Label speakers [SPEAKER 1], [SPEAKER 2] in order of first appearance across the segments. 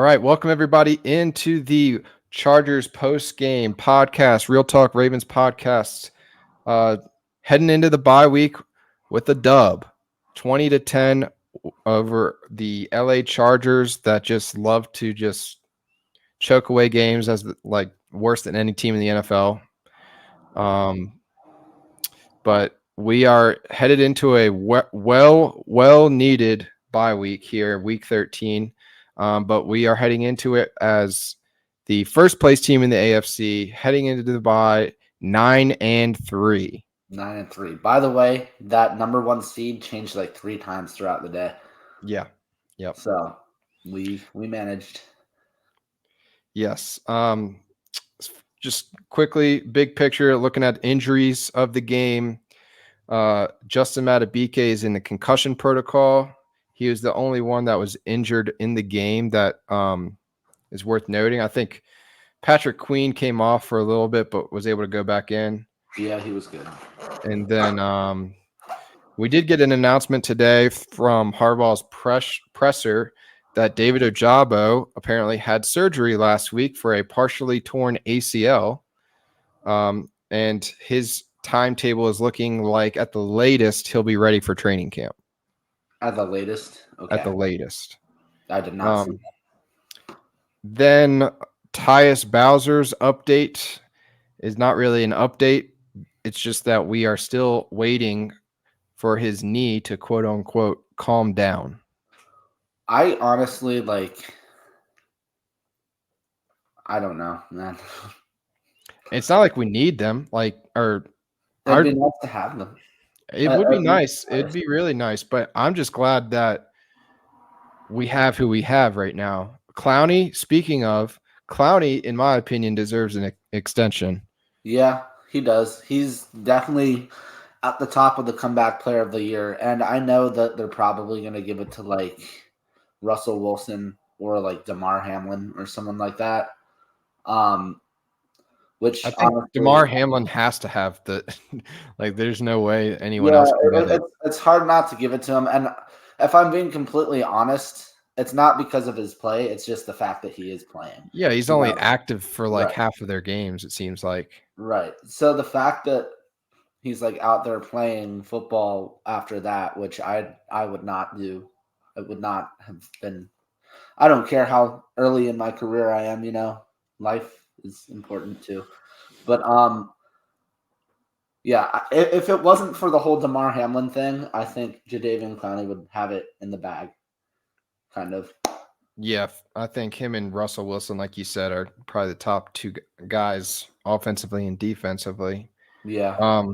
[SPEAKER 1] right, welcome everybody into the Chargers post-game podcast, Real Talk Ravens podcast. Heading into the bye week with a dub, 20-10 over the LA Chargers that just love to just choke away games as like worse than any team in the NFL. But we are headed into a well needed bye week here, week 13. But we are heading into it as the first place team in the AFC, heading into the bye 9-3.
[SPEAKER 2] 9-3. By the way, that number one seed changed like 3 times throughout the day.
[SPEAKER 1] Yeah. Yep.
[SPEAKER 2] So we managed.
[SPEAKER 1] Yes. Just quickly, big picture, looking at injuries of the game. Justin Matabike is in the concussion protocol. He was the only one that was injured in the game that is worth noting. I think Patrick Queen came off for a little bit, but was able to go back in.
[SPEAKER 2] Yeah, he was good.
[SPEAKER 1] And then we did get an announcement today from Harbaugh's presser that David Ojabo apparently had surgery last week for a partially torn ACL. And his timetable is looking like at the latest he'll be ready for training camp.
[SPEAKER 2] At the latest? Okay.
[SPEAKER 1] At the latest.
[SPEAKER 2] I did not see that.
[SPEAKER 1] Then Tyus Bowser's update is not really an update. It's just that we are still waiting for his knee to quote unquote calm down.
[SPEAKER 2] I honestly I don't know, man.
[SPEAKER 1] It's not like we need them,
[SPEAKER 2] it'd be nice to have them.
[SPEAKER 1] It would be nice. It'd be really nice, but I'm just glad that we have who we have right now. Clowney, speaking of, Clowney, in my opinion, deserves an extension.
[SPEAKER 2] Yeah, he does. He's definitely at the top of the comeback player of the year, and I know that they're probably going to give it to like Russell Wilson or like DeMar Hamlin or someone like that. Which
[SPEAKER 1] I think honestly, DeMar Hamlin has to have the there's no way anyone else can get it.
[SPEAKER 2] It's hard not to give it to him. And if I'm being completely honest, it's not because of his play. It's just the fact that he is playing.
[SPEAKER 1] Yeah, he's only active for half of their games, it seems like.
[SPEAKER 2] Right. So the fact that he's out there playing football after that, which I would not do. It would not have been. I don't care how early in my career I am, life is important too. But yeah, if it wasn't for the whole DeMar Hamlin thing, I think Jadeveon Clowney would have it in the bag. Kind of.
[SPEAKER 1] Yeah, I think him and Russell Wilson, like you said, are probably the top 2 guys offensively and defensively.
[SPEAKER 2] Yeah.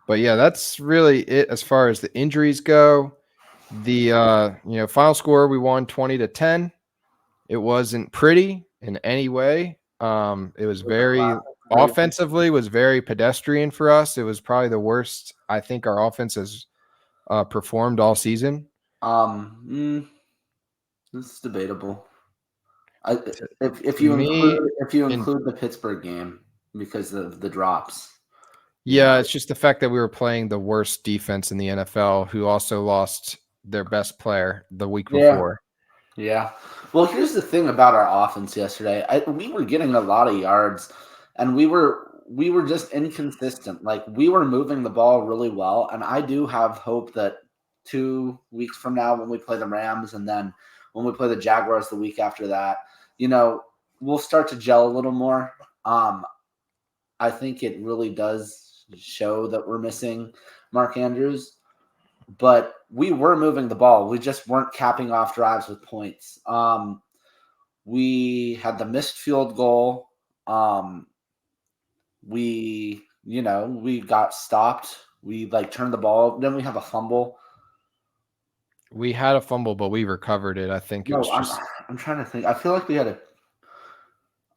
[SPEAKER 1] But yeah, that's really it as far as the injuries go. The final score, we won 20-10. It wasn't pretty in any way. It was very offensively was very pedestrian for us. It was probably the worst I think our offense has performed all season.
[SPEAKER 2] It's debatable. If you include the Pittsburgh game because of the drops.
[SPEAKER 1] Yeah, it's just the fact that we were playing the worst defense in the NFL, who also lost their best player the week before.
[SPEAKER 2] Yeah. Well, here's the thing about our offense yesterday. We were getting a lot of yards, and we were just inconsistent. We were moving the ball really well, and I do have hope that 2 weeks from now when we play the Rams and then when we play the Jaguars the week after that, we'll start to gel a little more. I think it really does show that we're missing Mark Andrews, but we were moving the ball. We just weren't capping off drives with points. We had the missed field goal. We got stopped. We turned the ball. Then we have a fumble.
[SPEAKER 1] We had a fumble, but we recovered it. I think it was just.
[SPEAKER 2] I'm trying to think. I feel like we had a.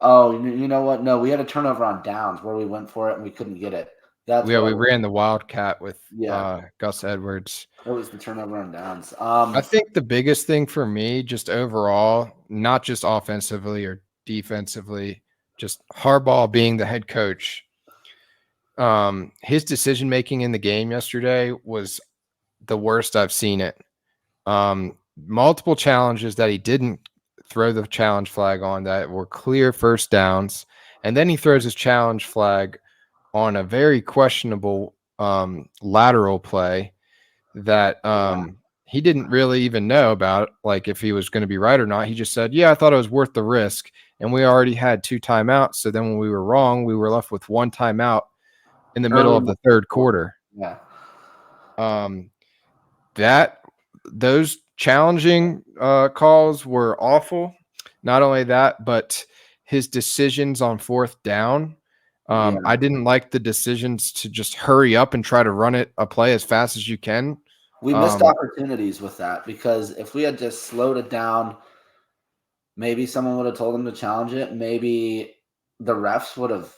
[SPEAKER 2] Oh, you know what? No, we had a turnover on downs where we went for it and we couldn't get it.
[SPEAKER 1] We ran the Wildcat with Gus Edwards.
[SPEAKER 2] It was the turnover on downs.
[SPEAKER 1] I think the biggest thing for me, just overall, not just offensively or defensively, just Harbaugh being the head coach. His decision making in the game yesterday was the worst I've seen it. Multiple challenges that he didn't throw the challenge flag on that were clear first downs, and then he throws his challenge flag on a very questionable lateral play that he didn't really even know about, like if he was going to be right or not. He just said, yeah, I thought it was worth the risk. And we already had 2 timeouts. So then when we were wrong, we were left with 1 timeout in the middle of the third quarter.
[SPEAKER 2] Yeah.
[SPEAKER 1] Those challenging calls were awful. Not only that, but his decisions on fourth down. I didn't like the decisions to just hurry up and try to run a play as fast as you can.
[SPEAKER 2] We missed opportunities with that, because if we had just slowed it down, maybe someone would have told him to challenge it. Maybe the refs would have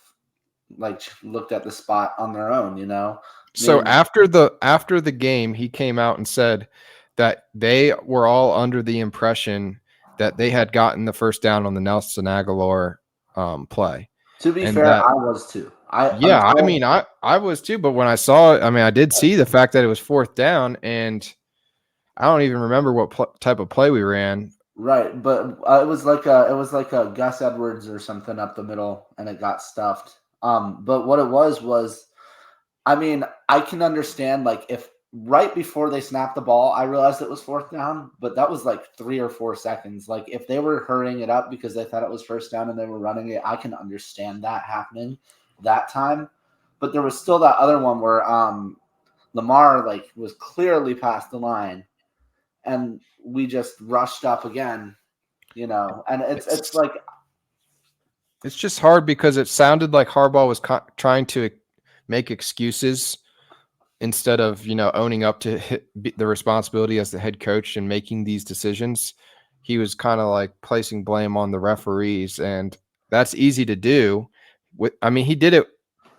[SPEAKER 2] looked at the spot on their own,
[SPEAKER 1] So after the game, he came out and said that they were all under the impression that they had gotten the first down on the Nelson Aguilar play.
[SPEAKER 2] To be fair, I was too.
[SPEAKER 1] I was too. But when I saw it, I did see the fact that it was fourth down, and I don't even remember what type of play we ran.
[SPEAKER 2] Right, but it was like a Gus Edwards or something up the middle, and it got stuffed. But what it was, I can understand, if right before they snapped the ball, I realized it was fourth down, but that was 3 or 4 seconds. If they were hurrying it up because they thought it was first down and they were running it, I can understand that happening that time. But there was still that other one where Lamar was clearly past the line, and we just rushed up again, and it's
[SPEAKER 1] just hard because it sounded like Harbaugh was trying to make excuses instead of, owning up to the responsibility as the head coach and making these decisions. He was kind of placing blame on the referees, and that's easy to do. He did it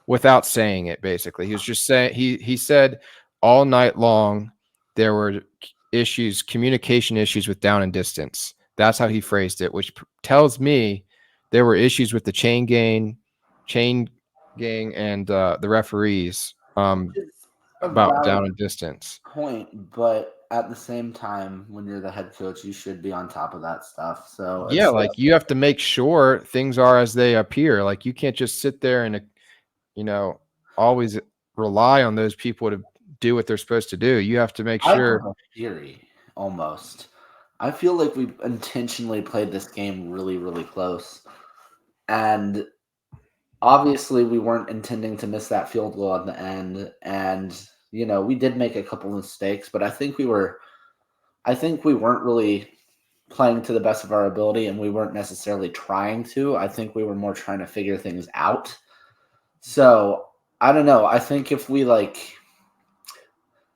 [SPEAKER 1] without saying it. Basically, he was just saying, he said all night long there were communication issues with down and distance. That's how he phrased it, which tells me there were issues with the chain gang, and the referees about down and distance.
[SPEAKER 2] Point, but at the same time, when you're the head coach, you should be on top of that stuff. So
[SPEAKER 1] you have to make sure things are as they appear. You can't just sit there and always rely on those people to do what they're supposed to do. You have to make sure.
[SPEAKER 2] I have a theory, almost. I feel like we intentionally played this game really, really close, and obviously we weren't intending to miss that field goal at the end, and we did make a couple mistakes, but I think we weren't really playing to the best of our ability, and we weren't necessarily trying to. I think we were more trying to figure things out. So I don't know. I think if we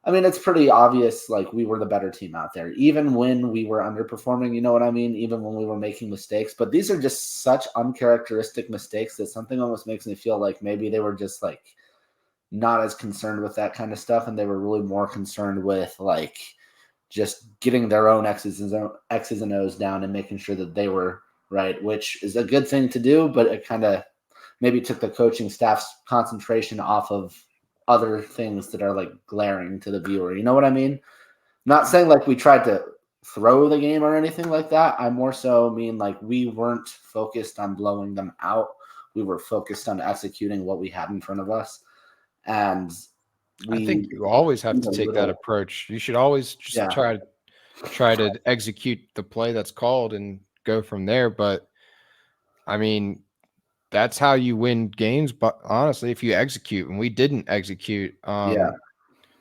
[SPEAKER 2] it's pretty obvious, we were the better team out there, even when we were underperforming, you know what I mean? Even when we were making mistakes. But these are just such uncharacteristic mistakes that something almost makes me feel like maybe they were just not as concerned with that kind of stuff, and they were really more concerned with just getting their own X's and O's down and making sure that they were right, which is a good thing to do, but it kind of maybe took the coaching staff's concentration off of other things that are glaring to the viewer. You know what I mean? Not saying we tried to throw the game or anything like that. I more so mean we weren't focused on blowing them out. We were focused on executing what we had in front of us. And
[SPEAKER 1] I think you always have to take that approach. You should always just try to execute the play that's called and go from there. But that's how you win games. But honestly, if you execute, and we didn't execute a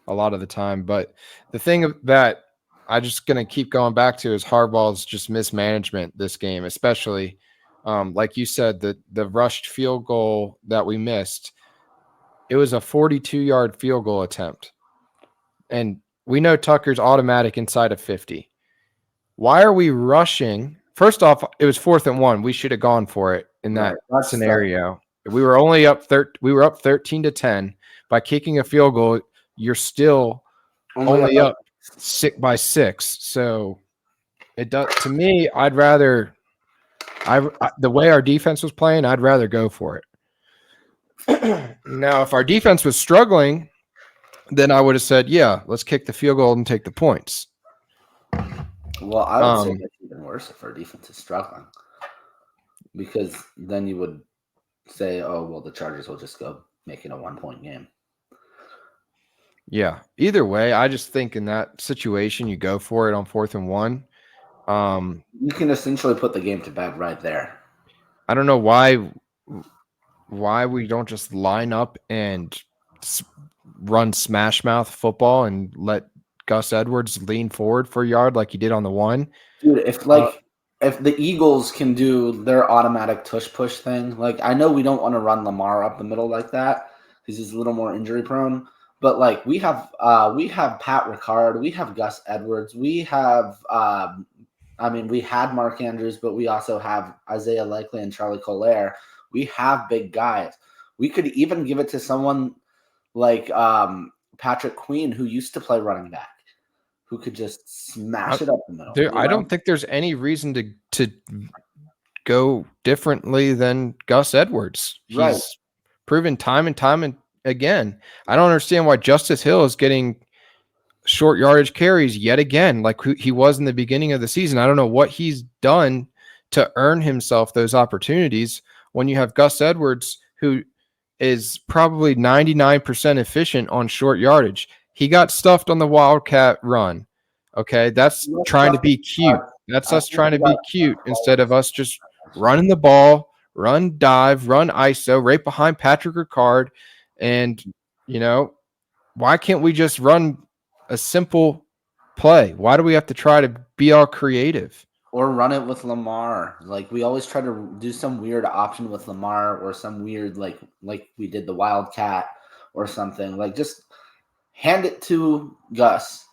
[SPEAKER 1] lot of the time. But the thing that I'm just going to keep going back to is Harbaugh's just mismanagement this game, especially like you said, the rushed field goal that we missed. It was a 42-yard field goal attempt. And we know Tucker's automatic inside of 50. Why are we rushing? First off, it was 4th and 1. We should have gone for it in that scenario. We were only up 13-10. By kicking a field goal, you're still only up by 6. So it does, to me, I'd rather the way our defense was playing, I'd rather go for it. Now, if our defense was struggling, then I would have said, yeah, let's kick the field goal and take the points.
[SPEAKER 2] Well, I would say that either worse if our defense is struggling. Because then you would say, oh, well, the Chargers will just go make it a 1-point game.
[SPEAKER 1] Yeah. Either way, I just think in that situation, you go for it on 4th and 1.
[SPEAKER 2] You can essentially put the game to bed right there.
[SPEAKER 1] I don't know why we don't just line up and run smash mouth football and let Gus Edwards lean forward for a yard like he did on the 1.
[SPEAKER 2] Dude, if the Eagles can do their automatic tush push thing, like I know we don't want to run Lamar up the middle like that because he's a little more injury prone. But like we have Pat Ricard, we have Gus Edwards, we have we had Mark Andrews, but we also have Isaiah Likely and Charlie Collier. We have big guys. We could even give it to someone like Patrick Queen, who used to play running back, who could just smash it up the middle.
[SPEAKER 1] I don't think there's any reason to go differently than Gus Edwards. He's proven time and time again. I don't understand why Justice Hill is getting short yardage carries yet again, like he was in the beginning of the season. I don't know what he's done to earn himself those opportunities when you have Gus Edwards, who is probably 99% efficient on short yardage. He got stuffed on the Wildcat run. Okay, that's trying to be cute. That's us trying to be cute instead of us just running the ball, run dive, run ISO right behind Patrick Ricard. And, why can't we just run a simple play? Why do we have to try to be all creative?
[SPEAKER 2] Or run it with Lamar. Like we always try to do some weird option with Lamar or some weird like we did the Wildcat or something. Like just hand it to Gus.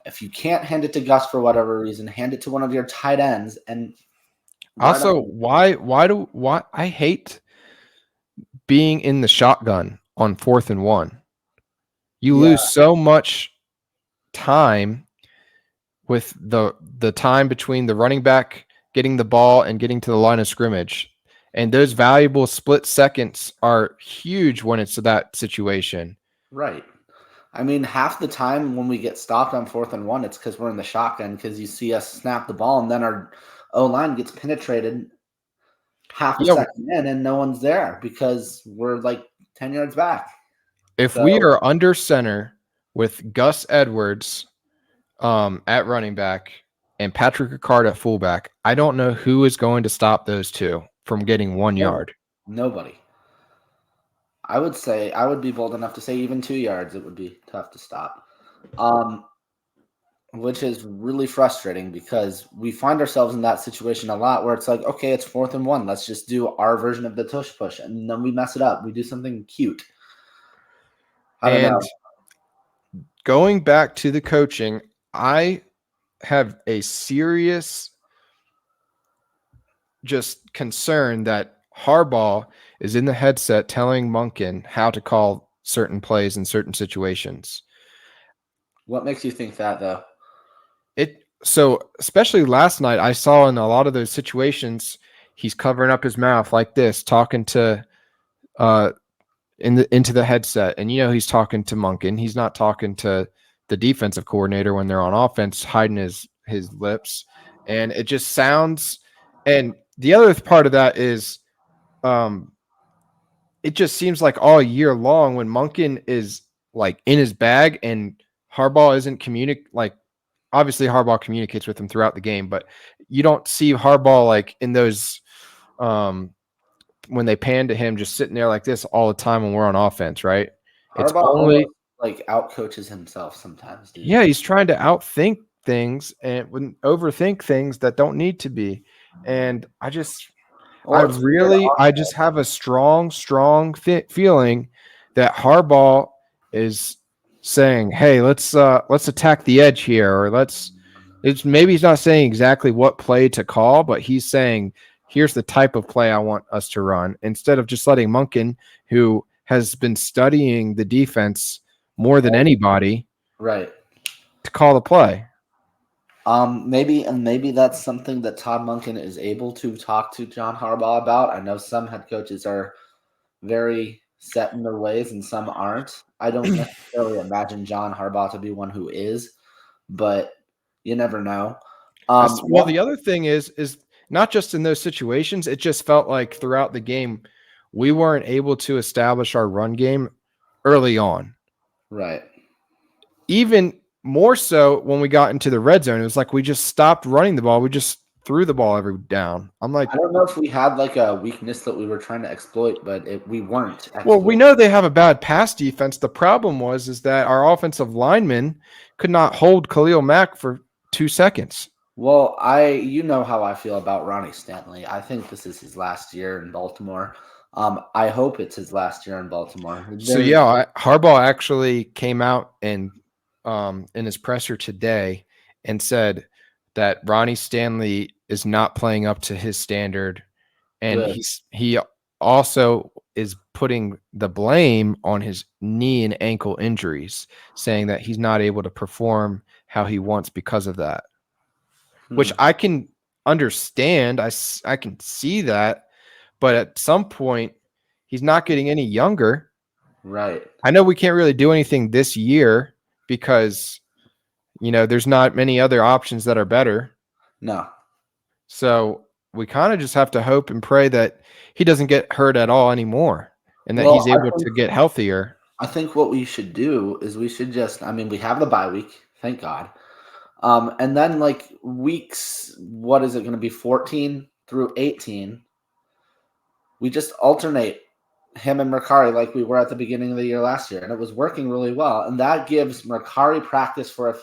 [SPEAKER 2] If you can't hand it to Gus for whatever reason, hand it to one of your tight ends. And
[SPEAKER 1] also, why I hate being in the shotgun on 4th and 1. You lose so much time with the time between the running back getting the ball and getting to the line of scrimmage. And those valuable split seconds are huge when it's that situation.
[SPEAKER 2] Right. I mean, half the time when we get stopped on 4th and 1, it's because we're in the shotgun because you see us snap the ball and then our O-line gets penetrated half a second in and no one's there because we're like 10 yards back.
[SPEAKER 1] If we are under center with Gus Edwards at running back and Patrick Ricard at fullback, I don't know who is going to stop those two from getting 1 yard.
[SPEAKER 2] Nobody. I would be bold enough to say even 2 yards, it would be tough to stop. Which is really frustrating because we find ourselves in that situation a lot where it's like, okay, it's 4th and 1. Let's just do our version of the tush push. And then we mess it up. We do something cute. I don't know.
[SPEAKER 1] Going back to the coaching, I have a serious just concern that Harbaugh is in the headset telling Monken how to call certain plays in certain situations.
[SPEAKER 2] What makes you think that, though?
[SPEAKER 1] So especially last night, I saw in a lot of those situations, he's covering up his mouth like this, talking to into the headset, and he's talking to Monken. He's not talking to the defensive coordinator when they're on offense, hiding his lips, and it just sounds. And the other part of that is, it just seems like all year long when Monken is like in his bag and Harbaugh isn't obviously Harbaugh communicates with him throughout the game, but you don't see Harbaugh like in those when they pan to him just sitting there like this all the time when we're on offense, right?
[SPEAKER 2] Harbaugh almost like outcoaches himself sometimes, dude.
[SPEAKER 1] Yeah, he's trying to outthink things and overthink things that don't need to be. And I just have a strong feeling that Harbaugh is saying, "Hey, let's attack the edge here," or maybe he's not saying exactly what play to call, but he's saying, "Here's the type of play I want us to run," instead of just letting Monken, who has been studying the defense more than anybody,
[SPEAKER 2] right,
[SPEAKER 1] to call the play.
[SPEAKER 2] Maybe that's something that Todd Monken is able to talk to John Harbaugh about. I know some head coaches are very set in their ways and some aren't. I don't necessarily imagine John Harbaugh to be one who is, but you never know.
[SPEAKER 1] The other thing is not just in those situations. It just felt like throughout the game, we weren't able to establish our run game early on.
[SPEAKER 2] Right.
[SPEAKER 1] Even more so when we got into the red zone, it was like we just stopped running the ball. We just threw the ball every down. I'm like,
[SPEAKER 2] I don't know if we had like a weakness that we were trying to exploit, but we weren't
[SPEAKER 1] well, we
[SPEAKER 2] exploiting.
[SPEAKER 1] know they have a bad pass defense. The problem is that our offensive linemen could not hold Khalil Mack for 2 seconds.
[SPEAKER 2] Well, you know how I feel about Ronnie Stanley. I think this is his last year in Baltimore. I hope it's his last year in Baltimore.
[SPEAKER 1] So yeah, Harbaugh actually came out and in his presser today and said that Ronnie Stanley is not playing up to his standard, and
[SPEAKER 2] Good.
[SPEAKER 1] he also is putting the blame on his knee and ankle injuries, saying that he's not able to perform how he wants because of that. Which I can understand. I can see that, but at some point, he's not getting any younger.
[SPEAKER 2] Right.
[SPEAKER 1] I know we can't really do anything this year because, there's not many other options that are better.
[SPEAKER 2] No.
[SPEAKER 1] So we kind of just have to hope and pray that he doesn't get hurt at all anymore and that he's
[SPEAKER 2] Well,
[SPEAKER 1] able to get healthier.
[SPEAKER 2] I think what we should do is we should just, I mean, we have the bye week, thank God. And then like weeks, what is it going to be, 14 through 18? We just alternate him and Mercari like we were at the beginning of the year last year, and it was working really well. And that gives Mercari practice for if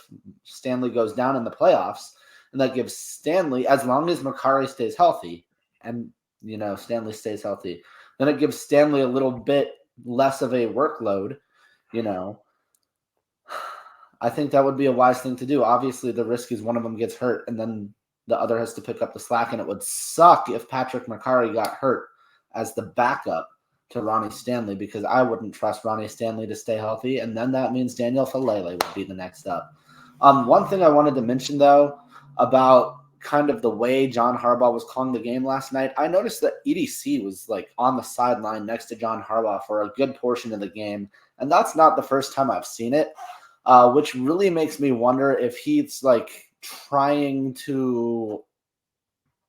[SPEAKER 2] Stanley goes down in the playoffs, and that gives Stanley, as long as Mercari stays healthy, and Stanley stays healthy, then it gives Stanley a little bit less of a workload. I think that would be a wise thing to do. Obviously, the risk is one of them gets hurt, and then the other has to pick up the slack. And it would suck if Patrick Mercari got hurt as the backup to Ronnie Stanley, because I wouldn't trust Ronnie Stanley to stay healthy, and then that means Daniel Falele would be the next up. One thing I wanted to mention, though, about kind of the way John Harbaugh was calling the game last night, I noticed that EDC was like on the sideline next to John Harbaugh for a good portion of the game, and that's not the first time I've seen it, which really makes me wonder if he's like trying to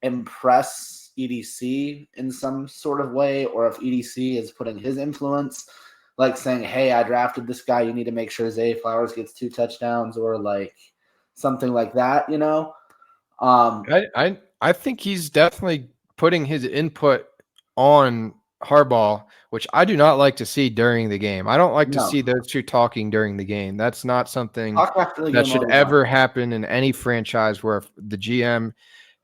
[SPEAKER 2] impress EDC in some sort of way, or if EDC is putting his influence, like saying, hey, I drafted this guy, you need to make sure Zay Flowers gets 2 touchdowns, or like something like that,
[SPEAKER 1] I think he's definitely putting his input on Harbaugh, which I do not like to see during the game. I don't like to see those two talking during the game. That's not something that should ever happen in any franchise where the GM,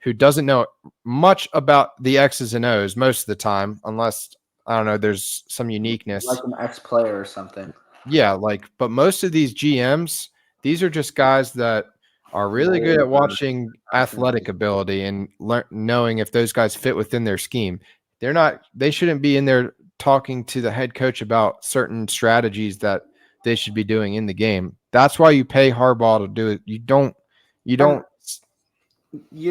[SPEAKER 1] who doesn't know much about the X's and O's most of the time, unless, I don't know, there's some uniqueness.
[SPEAKER 2] Like an ex-player or something.
[SPEAKER 1] Yeah, but most of these GMs, these are just guys that are really good at watching athletic ability and knowing if those guys fit within their scheme. They shouldn't be in there talking to the head coach about certain strategies that they should be doing in the game. That's why you pay Harbaugh to do it. You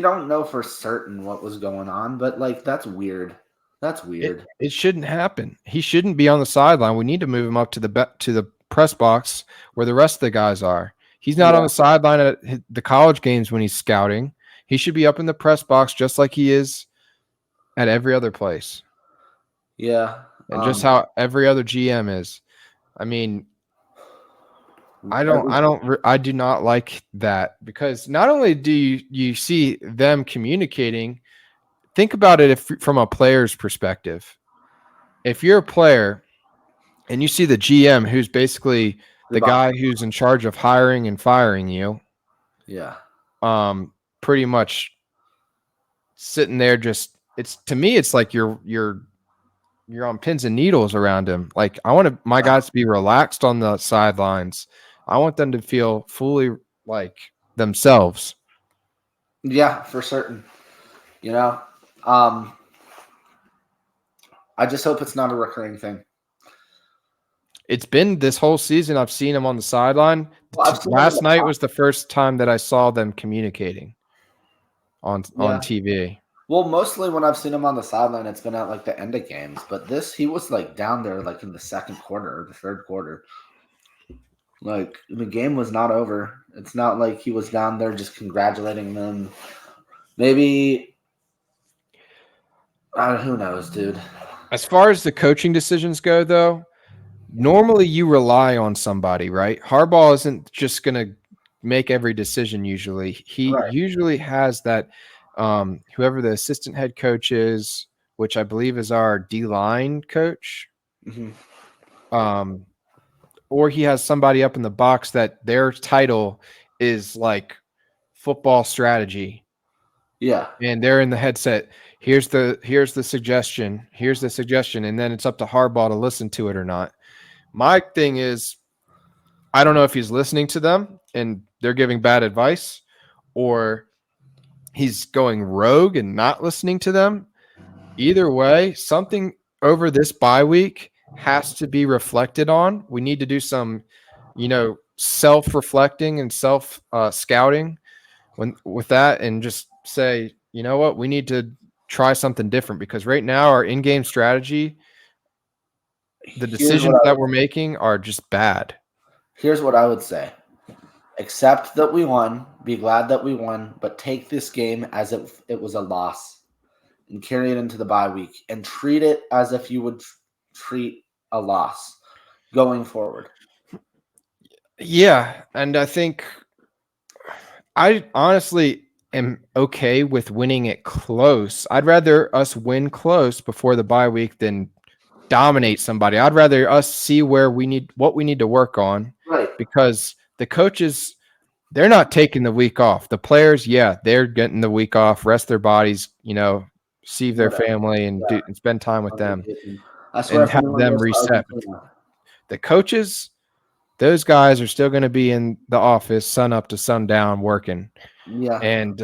[SPEAKER 1] don't
[SPEAKER 2] know for certain what was going on, but like that's weird. That's weird.
[SPEAKER 1] It shouldn't happen. He shouldn't be on the sideline. We need to move him up to the press box where the rest of the guys are. He's not on the sideline at the college games when he's scouting. He should be up in the press box just like he is at every other place.
[SPEAKER 2] Yeah.
[SPEAKER 1] And just how every other GM is. I mean, I do not like that, because not only do you see them communicating, think about it from a player's perspective. If you're a player and you see the GM, who's basically the guy who's in charge of hiring and firing you, pretty much sitting there, to me, it's like you're on pins and needles around him. Like, I want my guys to be relaxed on the sidelines. I want them to feel fully like themselves.
[SPEAKER 2] Yeah, for certain. I just hope it's not a recurring thing.
[SPEAKER 1] It's been this whole season. I've seen him on the sideline. Last night was the first time that I saw them communicating on TV.
[SPEAKER 2] Well, mostly when I've seen him on the sideline, it's been at like the end of games. But he was like down there like in the second quarter or the third quarter. Like the game was not over. It's not like he was down there just congratulating them. Maybe who knows, dude.
[SPEAKER 1] As far as the coaching decisions go, though, normally you rely on somebody, right? Harbaugh isn't just going to make every decision usually. He
[SPEAKER 2] Right.
[SPEAKER 1] usually has that whoever the assistant head coach is, which I believe is our D-line coach,
[SPEAKER 2] Hmm.
[SPEAKER 1] um, or he has somebody up in the box that their title is like football strategy,
[SPEAKER 2] Yeah.
[SPEAKER 1] and they're in the headset. Here's the suggestion. Here's the suggestion, and then it's up to Harbaugh to listen to it or not. My thing is, I don't know if he's listening to them and they're giving bad advice, or he's going rogue and not listening to them. Either way, something over this bye week has to be reflected on. We need to do some, self-reflecting and self scouting when with that, and just say, you know what, we need to try something different, because right now our in-game strategy, the
[SPEAKER 2] Here's what
[SPEAKER 1] decisions that we're making are just bad.
[SPEAKER 2] here's what I would say. Accept that we won, be glad that we won, but take this game as if it was a loss and carry it into the bye week and treat it as if you would treat a loss going forward.
[SPEAKER 1] Yeah, and I think I honestly am okay with winning it close. I'd rather us win close before the bye week than dominate somebody. I'd rather us see what we need to work on,
[SPEAKER 2] Right.
[SPEAKER 1] because the coaches, they're not taking the week off. The players, yeah, they're getting the week off, rest their bodies, see their
[SPEAKER 2] Whatever.
[SPEAKER 1] family and
[SPEAKER 2] Yeah.
[SPEAKER 1] and spend time with
[SPEAKER 2] On
[SPEAKER 1] them
[SPEAKER 2] vacation. I swear,
[SPEAKER 1] and
[SPEAKER 2] if
[SPEAKER 1] have
[SPEAKER 2] anyone
[SPEAKER 1] them
[SPEAKER 2] goes to
[SPEAKER 1] reset.
[SPEAKER 2] Argentina,
[SPEAKER 1] The coaches, those guys are still going to be in the office sun up to sundown working.
[SPEAKER 2] yeah,
[SPEAKER 1] And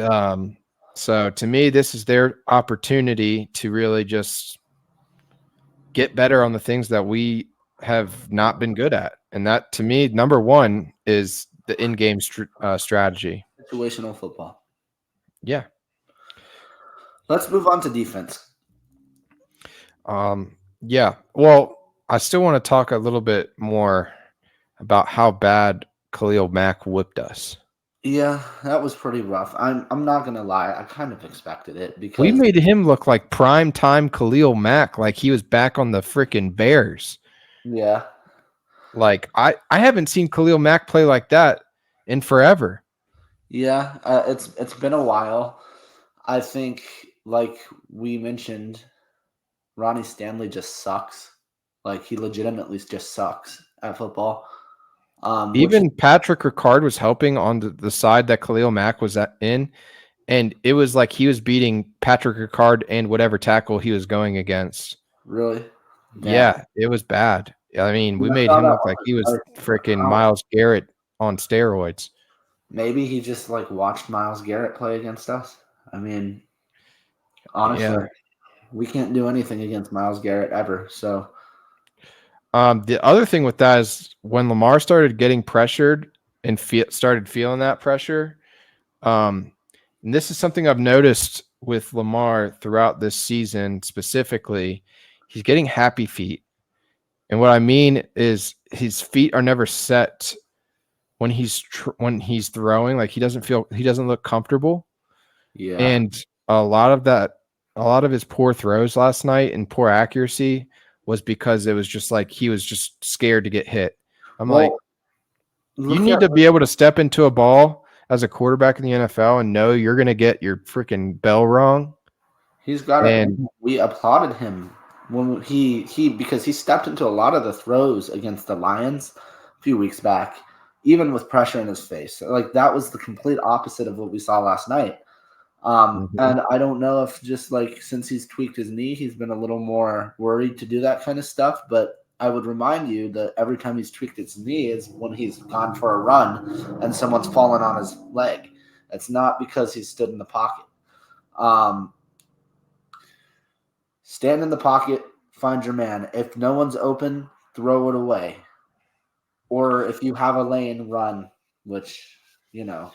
[SPEAKER 1] so to me, this is their opportunity to really just get better on the things that we have not been good at. And that, to me, number one is the in-game strategy.
[SPEAKER 2] situational football.
[SPEAKER 1] Yeah.
[SPEAKER 2] Let's move on to defense.
[SPEAKER 1] Yeah. Well, I still want to talk a little bit more about how bad Khalil Mack whipped us.
[SPEAKER 2] Yeah, that was pretty rough. I'm not gonna lie, I kind of expected it
[SPEAKER 1] We
[SPEAKER 2] because
[SPEAKER 1] made him look like prime time Khalil Mack, like he was back on the freaking Bears.
[SPEAKER 2] yeah,
[SPEAKER 1] Like I haven't seen Khalil Mack play like that in forever.
[SPEAKER 2] yeah, it's been a while. I think, like we mentioned, Ronnie Stanley just sucks. Like he legitimately just sucks at football. Which
[SPEAKER 1] Even Patrick Ricard was helping on the side that Khalil Mack was in, and it was like he was beating Patrick Ricard and whatever tackle he was going against.
[SPEAKER 2] really, damn.
[SPEAKER 1] Yeah, it was bad. I mean, we
[SPEAKER 2] I
[SPEAKER 1] made
[SPEAKER 2] saw
[SPEAKER 1] him
[SPEAKER 2] that
[SPEAKER 1] look like
[SPEAKER 2] on
[SPEAKER 1] he was
[SPEAKER 2] his
[SPEAKER 1] freaking
[SPEAKER 2] account.
[SPEAKER 1] Myles Garrett on steroids.
[SPEAKER 2] Maybe he just like watched Myles Garrett play against us. I mean,
[SPEAKER 1] Yeah.
[SPEAKER 2] honestly, we can't do anything against Myles Garrett ever. So
[SPEAKER 1] The other thing with that is when Lamar started getting pressured and started feeling that pressure. And this is something I've noticed with Lamar throughout this season specifically. He's getting happy feet. And what I mean is his feet are never set when he's throwing. Like he doesn't look comfortable.
[SPEAKER 2] yeah,
[SPEAKER 1] And a lot of his poor throws last night and poor accuracy was because it was just like he was just scared to get hit. I'm like,
[SPEAKER 2] well,
[SPEAKER 1] you
[SPEAKER 2] look
[SPEAKER 1] need
[SPEAKER 2] at
[SPEAKER 1] to be able to step into a ball as a quarterback in the NFL and know you're going to get your freaking bell rung.
[SPEAKER 2] he's got it.
[SPEAKER 1] And
[SPEAKER 2] We applauded him when he because he stepped into a lot of the throws against the Lions a few weeks back, even with pressure in his face. Like that was the complete opposite of what we saw last night.
[SPEAKER 1] Mhm.
[SPEAKER 2] And I don't know if just like since he's tweaked his knee, he's been a little more worried to do that kind of stuff. But I would remind you that every time he's tweaked his knee is when he's gone for a run and someone's fallen on his leg. It's not because he stood in the pocket. Um, Stand in the pocket, find your man. If no one's open, throw it away. Or if you have a lane, run, which, you know.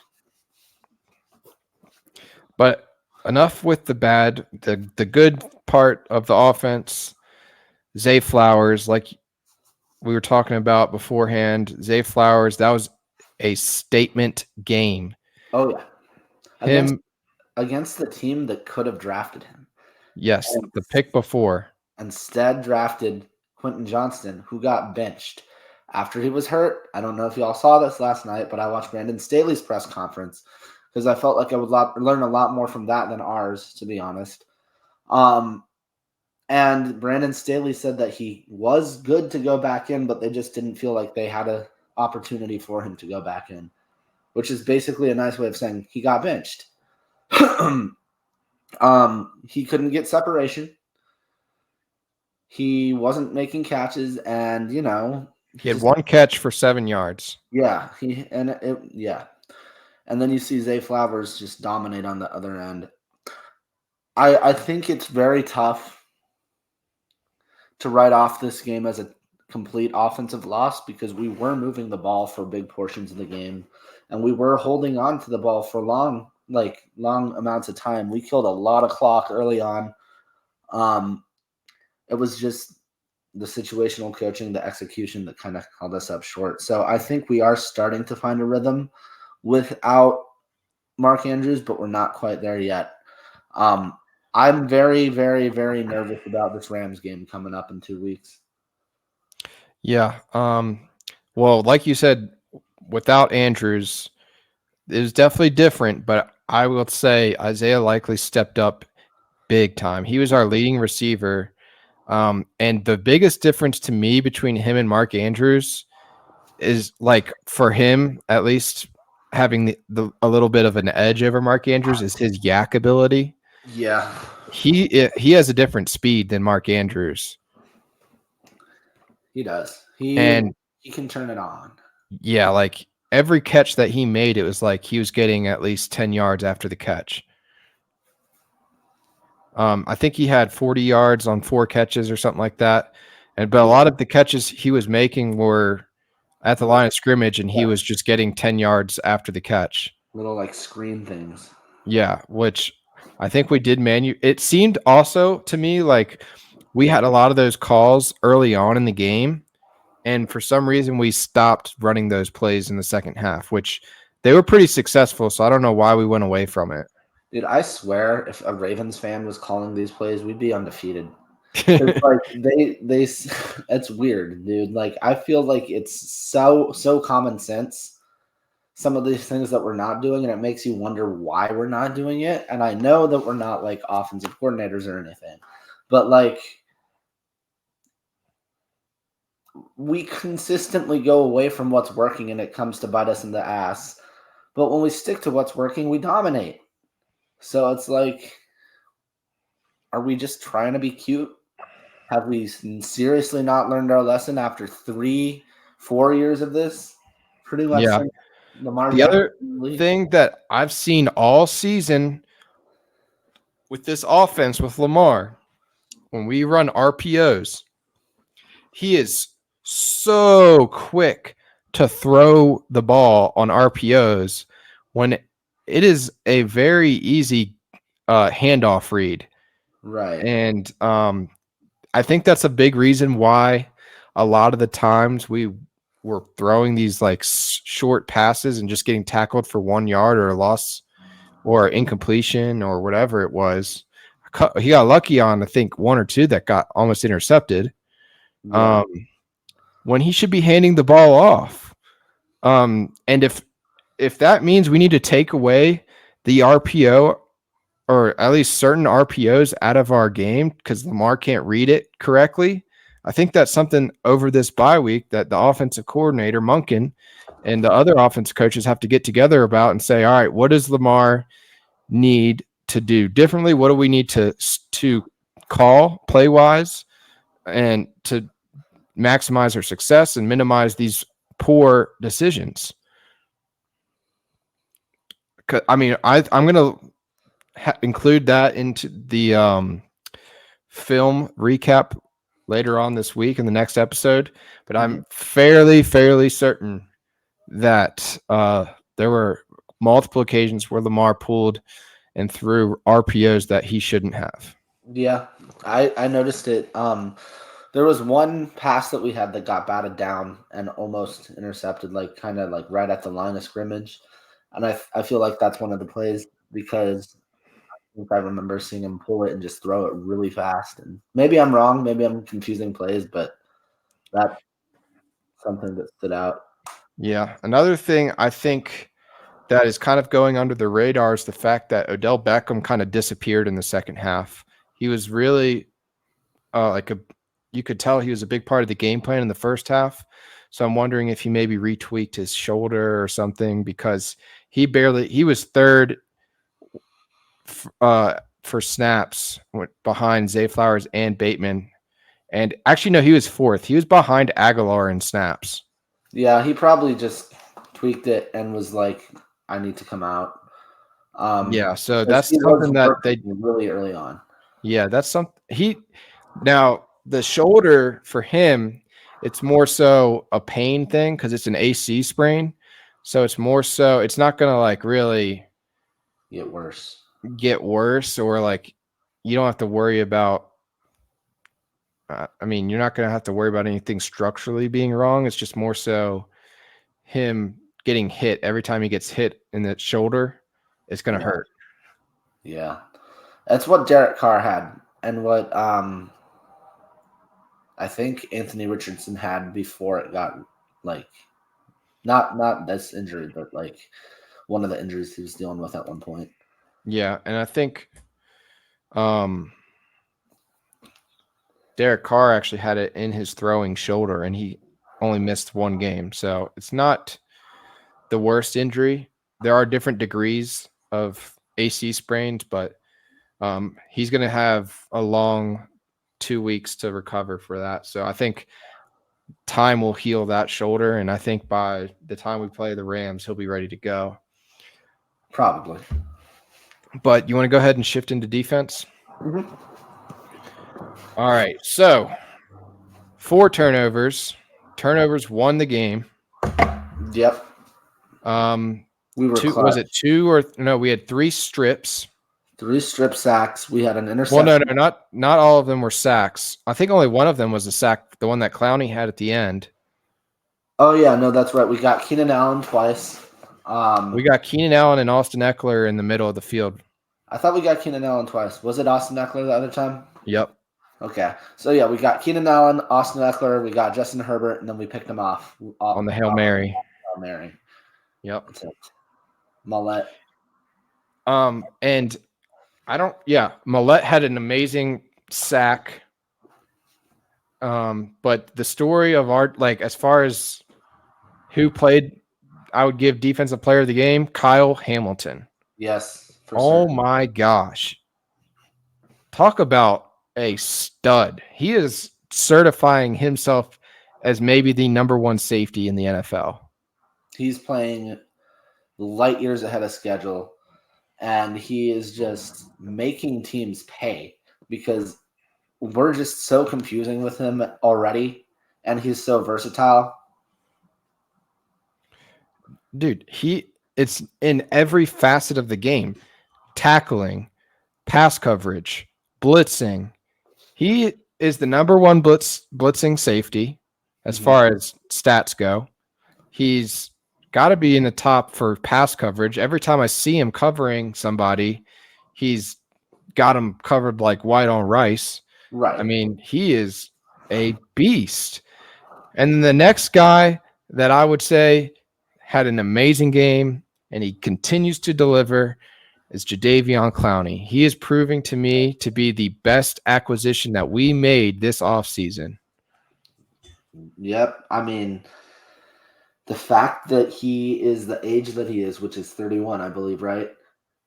[SPEAKER 1] but enough with the bad, the good part of the offense. Zay Flowers, like we were talking about beforehand, Zay Flowers, that was a statement game.
[SPEAKER 2] Oh yeah, against
[SPEAKER 1] Him,
[SPEAKER 2] against the team that could have drafted him,
[SPEAKER 1] yes,
[SPEAKER 2] and
[SPEAKER 1] the pick before.
[SPEAKER 2] instead drafted Quentin Johnston, who got benched after he was hurt. I don't know if y'all saw this last night, but I watched Brandon Staley's press conference because I felt like I would learn a lot more from that than ours, to be honest. Um, and Brandon Staley said that he was good to go back in, but they just didn't feel like they had a opportunity for him to go back in, which is basically a nice way of saying he got benched. He couldn't get separation. He wasn't making catches, and
[SPEAKER 1] He had one catch for 7 yards.
[SPEAKER 2] yeah, and then you see Zay Flowers just dominate on the other end. I think it's very tough to write off this game as a complete offensive loss because we were moving the ball for big portions of the game, and we were holding on to the ball for long amounts of time. We killed a lot of clock early on. It was just the situational coaching, the execution that kind of held us up short. So I think we are starting to find a rhythm without Mark Andrews, but we're not quite there yet. I'm very, very, very nervous about this Rams game coming up in 2 weeks.
[SPEAKER 1] Yeah. Well, like you said, without Andrews, it was definitely different, but I will say Isaiah Likely stepped up big time. He was our leading receiver. And the biggest difference to me between him and Mark Andrews is like for him, at least having a little bit of an edge over Mark Andrews is his yak ability.
[SPEAKER 2] Yeah.
[SPEAKER 1] He has a different speed than Mark Andrews.
[SPEAKER 2] He does. He
[SPEAKER 1] And
[SPEAKER 2] can turn it on.
[SPEAKER 1] yeah, like every catch that he made, it was like he was getting at least 10 yards after the catch. I think he had 40 yards on 4 catches or something like that. But a lot of the catches he was making were at the line of scrimmage, and he was just getting 10 yards after the catch.
[SPEAKER 2] Little like screen things.
[SPEAKER 1] Yeah, which I think we did it seemed also to me like we had a lot of those calls early on in the game, and for some reason we stopped running those plays in the second half, which they were pretty successful, so I don't know why we went away from it.
[SPEAKER 2] Dude, I swear if a Ravens fan was calling these plays, we'd be undefeated. Like it's weird, dude. Like I feel like it's so common sense, some of these things that we're not doing, and it makes you wonder why we're not doing it. And I know that we're not like offensive coordinators or anything, but like we consistently go away from what's working and it comes to bite us in the ass. But when we stick to what's working, we dominate. So it's like, are we just trying to be cute? Have we seriously not learned our lesson after 3-4 years of this? Pretty much.
[SPEAKER 1] Yeah.
[SPEAKER 2] Lamar
[SPEAKER 1] The
[SPEAKER 2] Jackson
[SPEAKER 1] other thing that I've seen all season with this offense with Lamar, when we run RPOs, he is so quick to throw the ball on RPOs when it is a very easy handoff read.
[SPEAKER 2] Right.
[SPEAKER 1] And I think that's a big reason why a lot of the times we were throwing these like short passes and just getting tackled for 1 yard or a loss or incompletion or whatever it was. He got lucky on, I think, 1 or 2 that got almost intercepted.
[SPEAKER 2] Yeah.
[SPEAKER 1] When he should be handing the ball off. And if that means we need to take away the RPO or at least certain RPOs out of our game because Lamar can't read it correctly, I think that's something over this bye week that the offensive coordinator, Monken, and the other offensive coaches have to get together about and say, all right, what does Lamar need to do differently? What do we need to call play-wise and to maximize our success and minimize these poor decisions? I mean, I'm going to include that into the film recap later on this week in the next episode, but I'm fairly certain that there were multiple occasions where Lamar pulled and threw RPOs that he shouldn't have.
[SPEAKER 2] Yeah, I noticed it. The There was one pass that we had that got batted down and almost intercepted, kind of right at the line of scrimmage. And I feel like that's one of the plays because I think I remember seeing him pull it and just throw it really fast. And maybe I'm wrong, maybe I'm confusing plays, but that's something that stood out.
[SPEAKER 1] Yeah. Another thing I think that is kind of going under the radar is the fact that Odell Beckham kind of disappeared in the second half. He was really you could tell he was a big part of the game plan in the first half. So I'm wondering if he maybe retweaked his shoulder or something because he was third for snaps behind Zay Flowers and Bateman. And actually, no, he was fourth. He was behind Aguilar in snaps.
[SPEAKER 2] Yeah, he probably just tweaked it and was like, I need to come out.
[SPEAKER 1] Yeah, so
[SPEAKER 2] Because
[SPEAKER 1] that's
[SPEAKER 2] he was
[SPEAKER 1] something that they
[SPEAKER 2] really early on.
[SPEAKER 1] Yeah, that's something now the shoulder for him, it's more so a pain thing because it's an AC sprain. So it's more so it's not gonna really
[SPEAKER 2] Get worse.
[SPEAKER 1] or you don't have to worry about you're not gonna have to worry about anything structurally being wrong. It's just more so him getting hit every time he gets hit in the shoulder, it's gonna hurt.
[SPEAKER 2] Yeah. That's what Derek Carr had and what I think Anthony Richardson had before it got not this injury, but one of the injuries he was dealing with at one point.
[SPEAKER 1] Yeah, and I think Derek Carr actually had it in his throwing shoulder and he only missed one game. So it's not the worst injury. There are different degrees of AC sprains, but he's going to have a long 2 weeks to recover for that. So I think time will heal that shoulder. And I think by the time we play the Rams, he'll be ready to go.
[SPEAKER 2] Probably.
[SPEAKER 1] But you want to go ahead and shift into defense?
[SPEAKER 2] Mm-hmm.
[SPEAKER 1] All right. So 4 turnovers. Turnovers won the game.
[SPEAKER 2] Yep. We were
[SPEAKER 1] was it 2 or no? We had 3 strips.
[SPEAKER 2] 3 strip sacks. We had an interception.
[SPEAKER 1] Well, no, not all of them were sacks. I think only one of them was a sack, the one that Clowney had at the end.
[SPEAKER 2] Oh yeah, no, that's right. We got Keenan Allen twice.
[SPEAKER 1] We got Keenan Allen and Austin Eckler in the middle of the field.
[SPEAKER 2] I thought we got Keenan Allen twice. Was it Austin Eckler the other time?
[SPEAKER 1] Yep.
[SPEAKER 2] Okay. So yeah, we got Keenan Allen, Austin Eckler, we got Justin Herbert, and then we picked him off
[SPEAKER 1] on the Hail Mary.
[SPEAKER 2] Hail Mary.
[SPEAKER 1] Yep.
[SPEAKER 2] That's it. Millette.
[SPEAKER 1] And Millette had an amazing sack. But the story of as far as who played, I would give defensive player of the game, Kyle Hamilton.
[SPEAKER 2] Yes.
[SPEAKER 1] Oh my gosh. Talk about a stud. He is certifying himself as maybe the number 1 safety in the NFL.
[SPEAKER 2] He's playing light years ahead of schedule, and he is just making teams pay because we're just so confusing with him already, and he's so versatile.
[SPEAKER 1] Dude, it's in every facet of the game. Tackling, pass coverage, blitzing. He is the number 1 blitzing safety as far as stats go. He's got to be in the top for pass coverage. Every time I see him covering somebody, he's got him covered like white on rice.
[SPEAKER 2] Right.
[SPEAKER 1] I mean, he is a beast. And then the next guy that I would say had an amazing game and he continues to deliver is Jadeveon Clowney. He is proving to me to be the best acquisition that we made this offseason.
[SPEAKER 2] Yep. I mean, the fact that he is the age that he is, which is 31, I believe, right?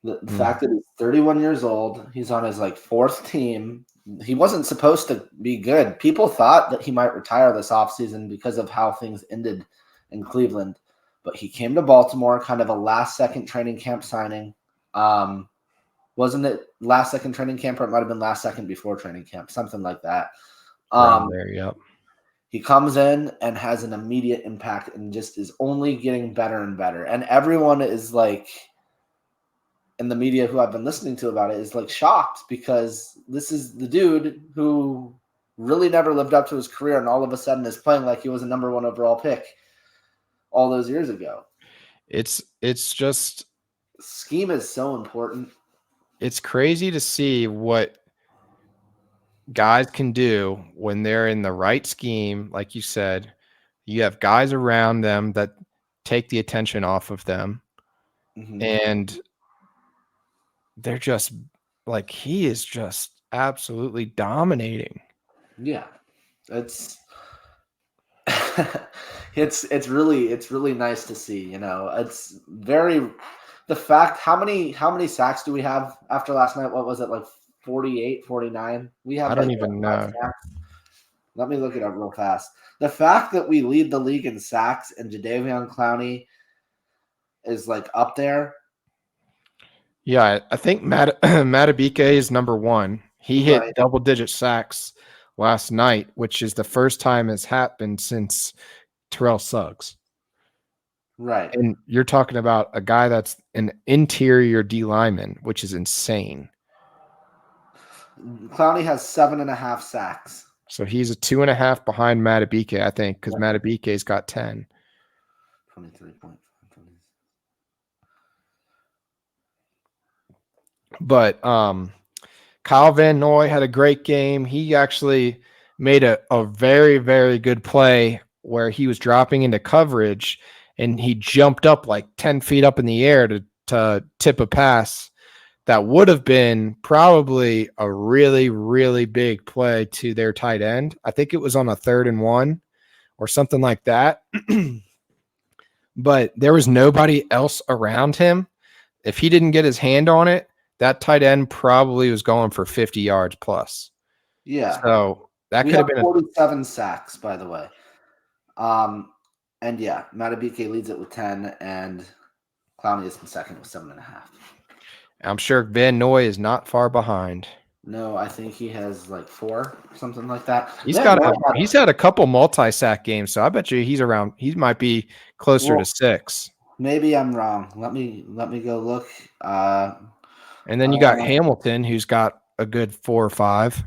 [SPEAKER 2] The fact that he's 31 years old, he's on his 4th team. He wasn't supposed to be good. People thought that he might retire this offseason because of how things ended in Cleveland. But he came to Baltimore, kind of a last-second training camp signing. Wasn't it last-second training camp, or it might have been last second before training camp, something like that.
[SPEAKER 1] Yep.
[SPEAKER 2] He comes in and has an immediate impact and just is only getting better and better. And everyone is in the media who I've been listening to about it is shocked because this is the dude who really never lived up to his career, and all of a sudden is playing like he was a number 1 overall pick all those years ago.
[SPEAKER 1] It's just
[SPEAKER 2] Scheme is so important.
[SPEAKER 1] it's crazy to see what guys can do when they're in the right scheme. Like you said, you have guys around them that take the attention off of them, and they're just like, he is just absolutely dominating.
[SPEAKER 2] Yeah, it's it's really nice to see. It's very the fact how many sacks do we have after last night? What was it, like 48, 49? We have
[SPEAKER 1] I don't
[SPEAKER 2] like
[SPEAKER 1] even
[SPEAKER 2] what, 5
[SPEAKER 1] know.
[SPEAKER 2] sacks. Let me look it up real fast. The fact that we lead the league in sacks and Jadeveon Clowney is like up there.
[SPEAKER 1] Yeah, I think Matabike is number 1. He hit
[SPEAKER 2] Right.
[SPEAKER 1] double-digit sacks last night, which is the first time it's happened since Terrell Suggs.
[SPEAKER 2] Right.
[SPEAKER 1] And you're talking about a guy that's an interior D lineman, which is insane.
[SPEAKER 2] Clowney has 7.5 sacks.
[SPEAKER 1] So he's a 2.5 behind Matabike, I think, because Matabike's got 10.
[SPEAKER 2] 23.5.
[SPEAKER 1] But Kyle Van Noy had a great game. He actually made a very, very good play where he was dropping into coverage and he jumped up like 10 feet up in the air to tip a pass that would have been probably a really, really big play to their tight end. I think it was on a 3rd and 1 or something like that. But there was nobody else around him. If he didn't get his hand on it, that tight end probably was going for 50 yards plus.
[SPEAKER 2] Yeah.
[SPEAKER 1] So that
[SPEAKER 2] We
[SPEAKER 1] could have
[SPEAKER 2] have
[SPEAKER 1] been
[SPEAKER 2] 47 sacks, by the way. And yeah, Matabike leads it with 10, and Clowney is in second with 7.5.
[SPEAKER 1] I'm sure Van Noy is not far behind.
[SPEAKER 2] No, I think he has like 4, something like that.
[SPEAKER 1] He's had a couple multi-sack games, so I bet you he might be closer to 6.
[SPEAKER 2] Maybe I'm wrong. Let me go look.
[SPEAKER 1] And then you got Hamilton, who's got a good 4 or 5.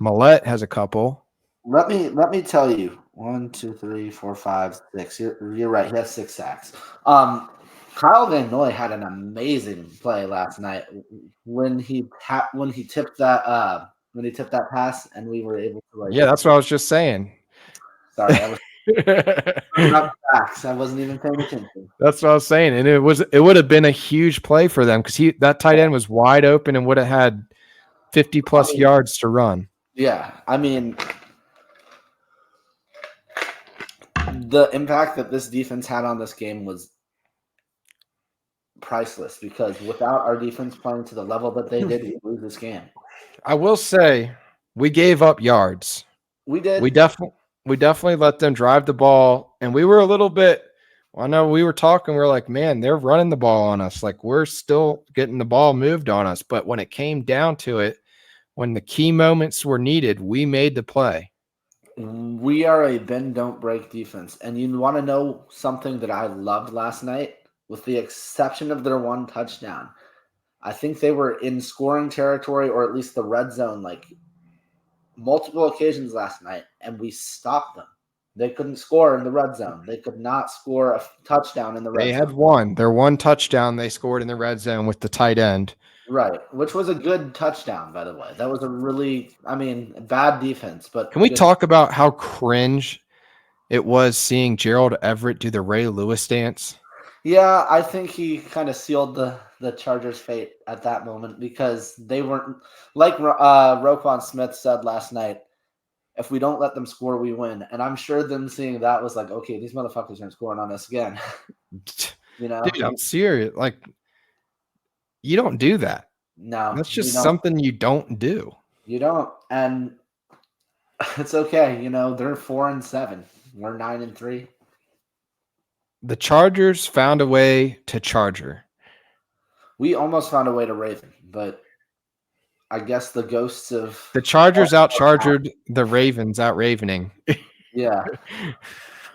[SPEAKER 1] Millette has a couple.
[SPEAKER 2] Let me tell you. 1, 2, 3, 4, 5, 6. You're right. He has 6 sacks. Kyle Van Noy had an amazing play last night when he tipped that pass, and we were able to
[SPEAKER 1] Yeah, that's what I was just saying.
[SPEAKER 2] Sorry, I was not facts. I wasn't even paying attention.
[SPEAKER 1] That's what I was saying, and it would have been a huge play for them because that tight end was wide open and would have had 50 plus yards to run.
[SPEAKER 2] Yeah, I mean, the impact that this defense had on this game was priceless because without our defense playing to the level that they did, we lose this game.
[SPEAKER 1] I will say we gave up yards.
[SPEAKER 2] We did.
[SPEAKER 1] We definitely let them drive the ball, and we were a little bit. I know we were talking. We were like, man, they're running the ball on us. Like we're still getting the ball moved on us. But when it came down to it, when the key moments were needed, we made the play.
[SPEAKER 2] We are a bend don't break defense, and you want to know something that I loved last night, with the exception of their 1 touchdown. I think they were in scoring territory, or at least the red zone, like multiple occasions last night, and we stopped them. They couldn't score in the red zone. They could not score a touchdown in the red zone.
[SPEAKER 1] They had their 1 touchdown they scored in the red zone with the tight end.
[SPEAKER 2] Right, which was a good touchdown, by the way. That was a really, bad defense. But
[SPEAKER 1] can we talk about how cringe it was seeing Gerald Everett do the Ray Lewis dance?
[SPEAKER 2] Yeah, I think he kind of sealed the Chargers' fate at that moment because they weren't, like Roquan Smith said last night, if we don't let them score, we win. And I'm sure them seeing that was like, okay, these motherfuckers aren't scoring on us again.
[SPEAKER 1] Dude, I'm serious. Like, you don't do that.
[SPEAKER 2] No.
[SPEAKER 1] That's just something you don't do.
[SPEAKER 2] You don't. And it's okay. They're 4-7. We're 9-3.
[SPEAKER 1] The Chargers found a way to Charger.
[SPEAKER 2] We almost found a way to Raven, but I guess the ghosts of
[SPEAKER 1] the Chargers out-chargered the Ravens out-ravening.
[SPEAKER 2] Yeah.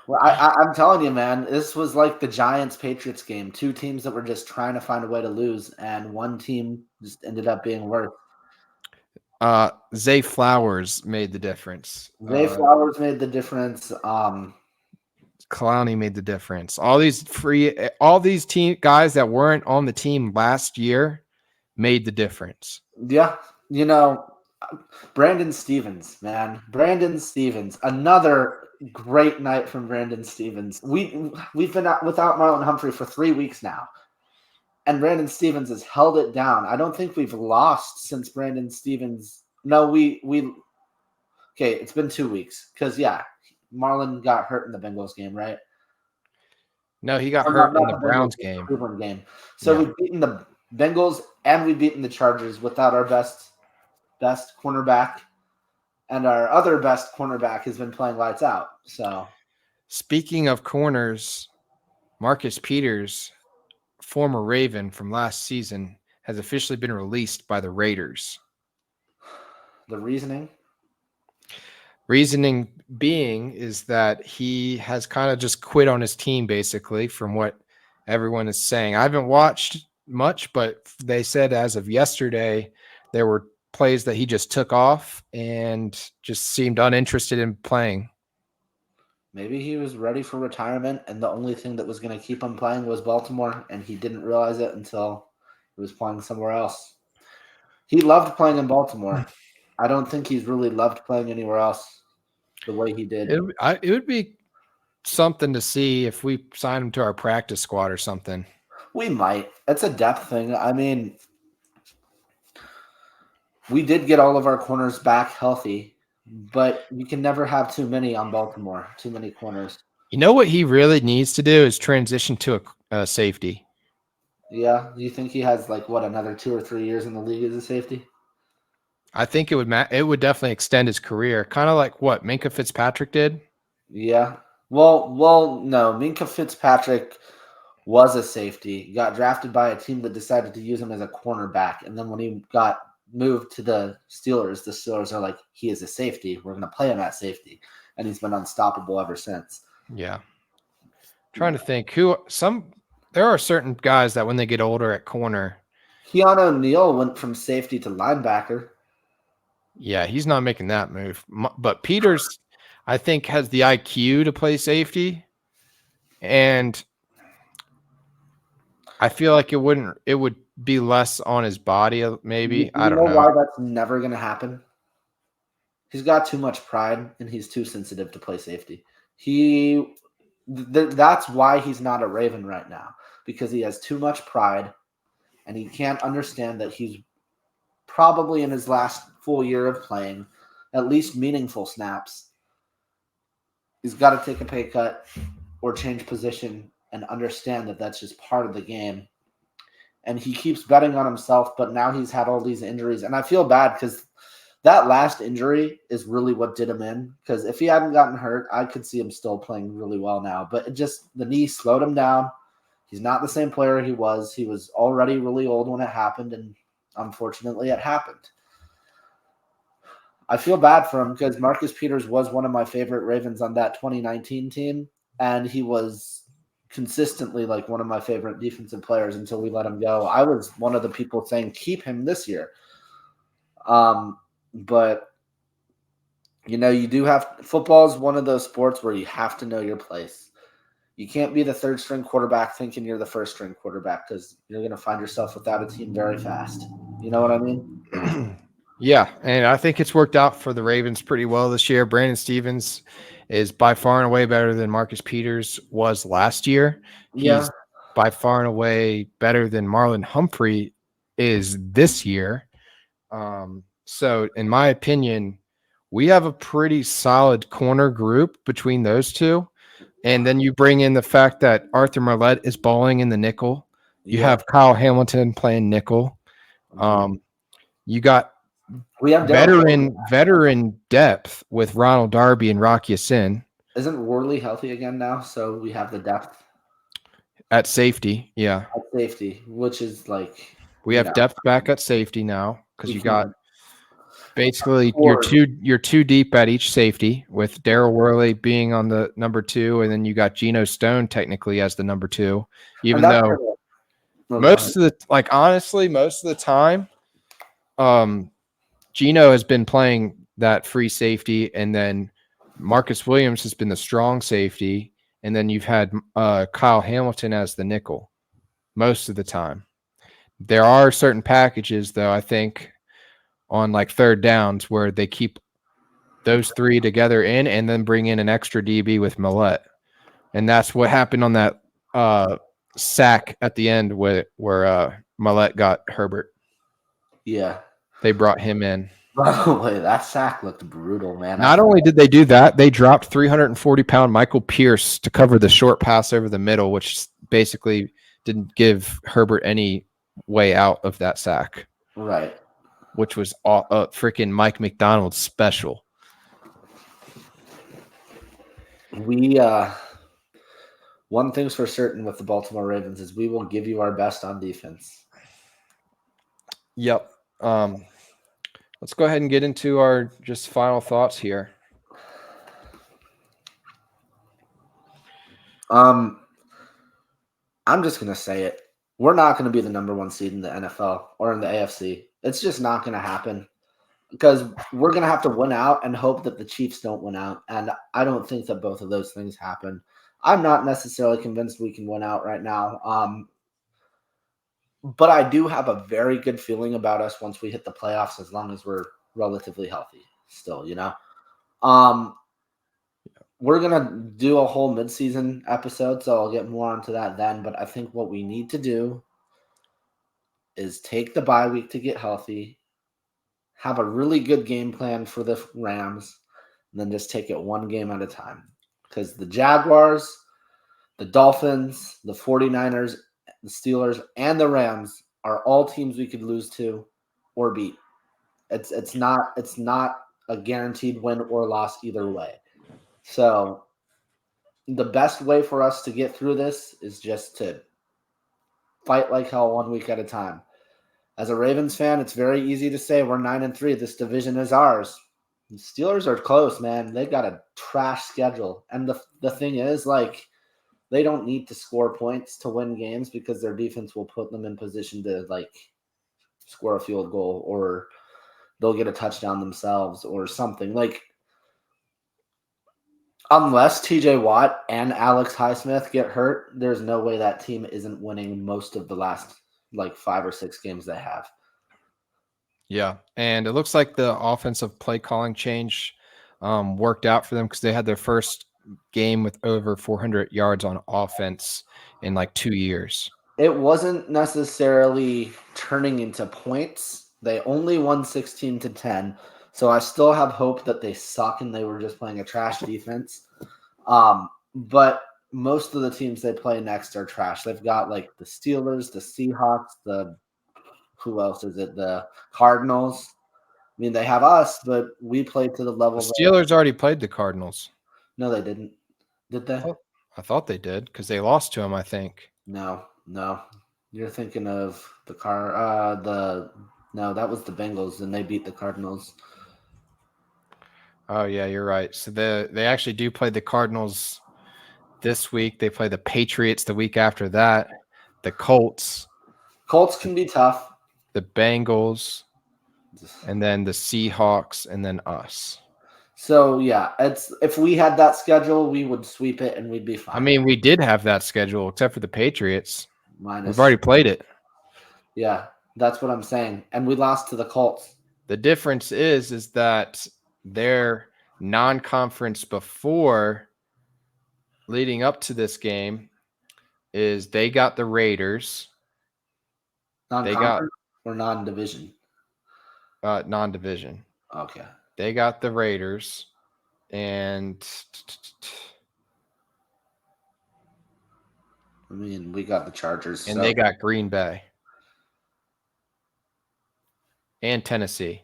[SPEAKER 2] Well, I'm telling you, man, this was like the Giants-Patriots game. 2 teams that were just trying to find a way to lose, and one team just ended up being worse.
[SPEAKER 1] Zay Flowers made the difference.
[SPEAKER 2] Zay Flowers made the difference.
[SPEAKER 1] Clowney made the difference. All these team guys that weren't on the team last year made the difference.
[SPEAKER 2] Yeah, you know, Brandon Stevens, man. Brandon Stevens. Another great night from Brandon Stevens. We've been out without Marlon Humphrey for 3 weeks now. And Brandon Stevens has held it down. I don't think we've lost since Brandon Stevens. No, we okay, it's been 2 weeks. Because Marlon got hurt in the Bengals game, right?
[SPEAKER 1] No, he got hurt in the Browns game.
[SPEAKER 2] Cleveland game. So we've beaten the Bengals and we've beaten the Chargers without our best cornerback. And our other best cornerback has been playing lights out. So,
[SPEAKER 1] speaking of corners, Marcus Peters, former Raven from last season, has officially been released by the Raiders.
[SPEAKER 2] The reasoning
[SPEAKER 1] being is that he has kind of just quit on his team, basically, from what everyone is saying. I haven't watched much, but they said as of yesterday, there were plays that he just took off and just seemed uninterested in playing.
[SPEAKER 2] Maybe he was ready for retirement, and the only thing that was going to keep him playing was Baltimore, and he didn't realize it until he was playing somewhere else. He loved playing in Baltimore. I don't think he's really loved playing anywhere else the way he did.
[SPEAKER 1] It would be something to see if we sign him to our practice squad or something.
[SPEAKER 2] We might. It's a depth thing. I mean, we did get all of our corners back healthy, but you can never have too many on Baltimore, too many corners.
[SPEAKER 1] You know what he really needs to do is transition to a safety.
[SPEAKER 2] Yeah, you think he has another 2 or 3 years in the league as a safety?
[SPEAKER 1] I think it would definitely extend his career, kind of like what Minkah Fitzpatrick did.
[SPEAKER 2] Yeah. Well, no. Minkah Fitzpatrick was a safety. He got drafted by a team that decided to use him as a cornerback, and then when he got moved to the Steelers are like, he is a safety. We're going to play him at safety, and he's been unstoppable ever since.
[SPEAKER 1] Yeah. Trying to think there are certain guys that when they get older at corner.
[SPEAKER 2] Keanu Neal went from safety to linebacker.
[SPEAKER 1] Yeah, he's not making that move. But Peters, I think, has the IQ to play safety, and I feel like it would be less on his body, maybe. I don't know
[SPEAKER 2] why that's never going to happen? He's got too much pride, and he's too sensitive to play safety. That's why he's not a Raven right now, because he has too much pride, and he can't understand that he's probably in his last full year of playing, at least meaningful snaps. He's got to take a pay cut or change position and understand that that's just part of the game. And he keeps betting on himself, but now he's had all these injuries. And I feel bad because that last injury is really what did him in. Because if he hadn't gotten hurt, I could see him still playing really well now. But the knee slowed him down. He's not the same player he was. He was already really old when it happened, and unfortunately it happened. I feel bad for him because Marcus Peters was one of my favorite Ravens on that 2019 team, and he was consistently one of my favorite defensive players until we let him go. I was one of the people saying keep him this year. But you do have football is one of those sports where you have to know your place. You can't be the third string quarterback thinking you're the first string quarterback, because you're going to find yourself without a team very fast. You know what I mean?
[SPEAKER 1] Yeah, and I think it's worked out for the Ravens pretty well this year. Brandon Stevens is by far and away better than Marcus Peters was last year. He's by far and away better than Marlon Humphrey is this year. So in my opinion, we have a pretty solid corner group between those two. And then you bring in the fact that Arthur Marlette is balling in the nickel. You have Kyle Hamilton playing nickel. You got veteran depth with Ronald Darby and Rocky Sin.
[SPEAKER 2] Isn't Worley healthy again now? So we have the depth
[SPEAKER 1] at safety. Yeah,
[SPEAKER 2] at safety, which is
[SPEAKER 1] we have depth back at safety now because you got basically you're too deep at each safety with Daryl Worley being on the number 2, and then you got Geno Stone technically as the number 2, even though most of the time. Gino has been playing that free safety, and then Marcus Williams has been the strong safety, and then you've had Kyle Hamilton as the nickel most of the time. There are certain packages, though, I think, on like third downs where they keep those three together in and then bring in an extra DB with Millette. And that's what happened on that sack at the end where Millette got Herbert.
[SPEAKER 2] Yeah.
[SPEAKER 1] They brought him in.
[SPEAKER 2] By the way, that sack looked brutal, man.
[SPEAKER 1] Not only did they do that, they dropped 340-pound Michael Pierce to cover the short pass over the middle, which basically didn't give Herbert any way out of that sack.
[SPEAKER 2] Right.
[SPEAKER 1] Which was freaking Mike McDonald's special.
[SPEAKER 2] One thing's for certain with the Baltimore Ravens is we will give you our best on defense.
[SPEAKER 1] Yep. Let's go ahead and get into our just final thoughts here.
[SPEAKER 2] I'm just going to say it. We're not going to be the number one seed in the NFL or in the AFC. It's just not going to happen because we're going to have to win out and hope that the Chiefs don't win out. And I don't think that both of those things happen. I'm not necessarily convinced we can win out right now. But I do have a very good feeling about us once we hit the playoffs, as long as we're relatively healthy still, you know? We're going to do a whole midseason episode, so I'll get more onto that then. But I think what we need to do is take the bye week to get healthy, have a really good game plan for the Rams, and then just take it one game at a time. Because the Jaguars, the Dolphins, the 49ers, the Steelers, and the Rams are all teams we could lose to or beat. It's not a guaranteed win or loss either way. So the best way for us to get through this is just to fight like hell 1 week at a time. As a Ravens fan, it's very easy to say we're 9-3. This division is ours. The Steelers are close, man. They got a trash schedule. And the thing is, like, they don't need to score points to win games because their defense will put them in position to, like, score a field goal or they'll get a touchdown themselves or something. Like, unless TJ Watt and Alex Highsmith get hurt, there's no way that team isn't winning most of the last, like, 5 or 6 games they have.
[SPEAKER 1] Yeah, and it looks like the offensive play calling change worked out for them because they had their first game with over 400 yards on offense in like 2 years.
[SPEAKER 2] It wasn't necessarily turning into points. They only won 16-10, so I still have hope that they suck and they were just playing a trash defense. But most of the teams they play next are trash. They've got like the Steelers, the Seahawks, who else is it? The Cardinals. I mean, they have us, but we played to the level.
[SPEAKER 1] The Steelers already played the Cardinals.
[SPEAKER 2] No, they didn't. Did they?
[SPEAKER 1] I thought they did because they lost to them, I think.
[SPEAKER 2] No. You're thinking of no, that was the Bengals, and they beat the Cardinals.
[SPEAKER 1] Oh, yeah, you're right. So they actually do play the Cardinals this week. They play the Patriots the week after that, the Colts.
[SPEAKER 2] Colts can be tough.
[SPEAKER 1] The Bengals, and then the Seahawks, and then us.
[SPEAKER 2] So, yeah, if we had that schedule, we would sweep it and we'd be fine.
[SPEAKER 1] I mean, we did have that schedule, except for the Patriots. We've already played it.
[SPEAKER 2] Yeah, that's what I'm saying. And we lost to the Colts.
[SPEAKER 1] The difference is that their non-conference before leading up to this game is they got the Raiders.
[SPEAKER 2] Non-conference or non-division?
[SPEAKER 1] Non-division.
[SPEAKER 2] Okay.
[SPEAKER 1] They got the Raiders, and
[SPEAKER 2] I mean, we got the Chargers.
[SPEAKER 1] And they got Green Bay. And Tennessee.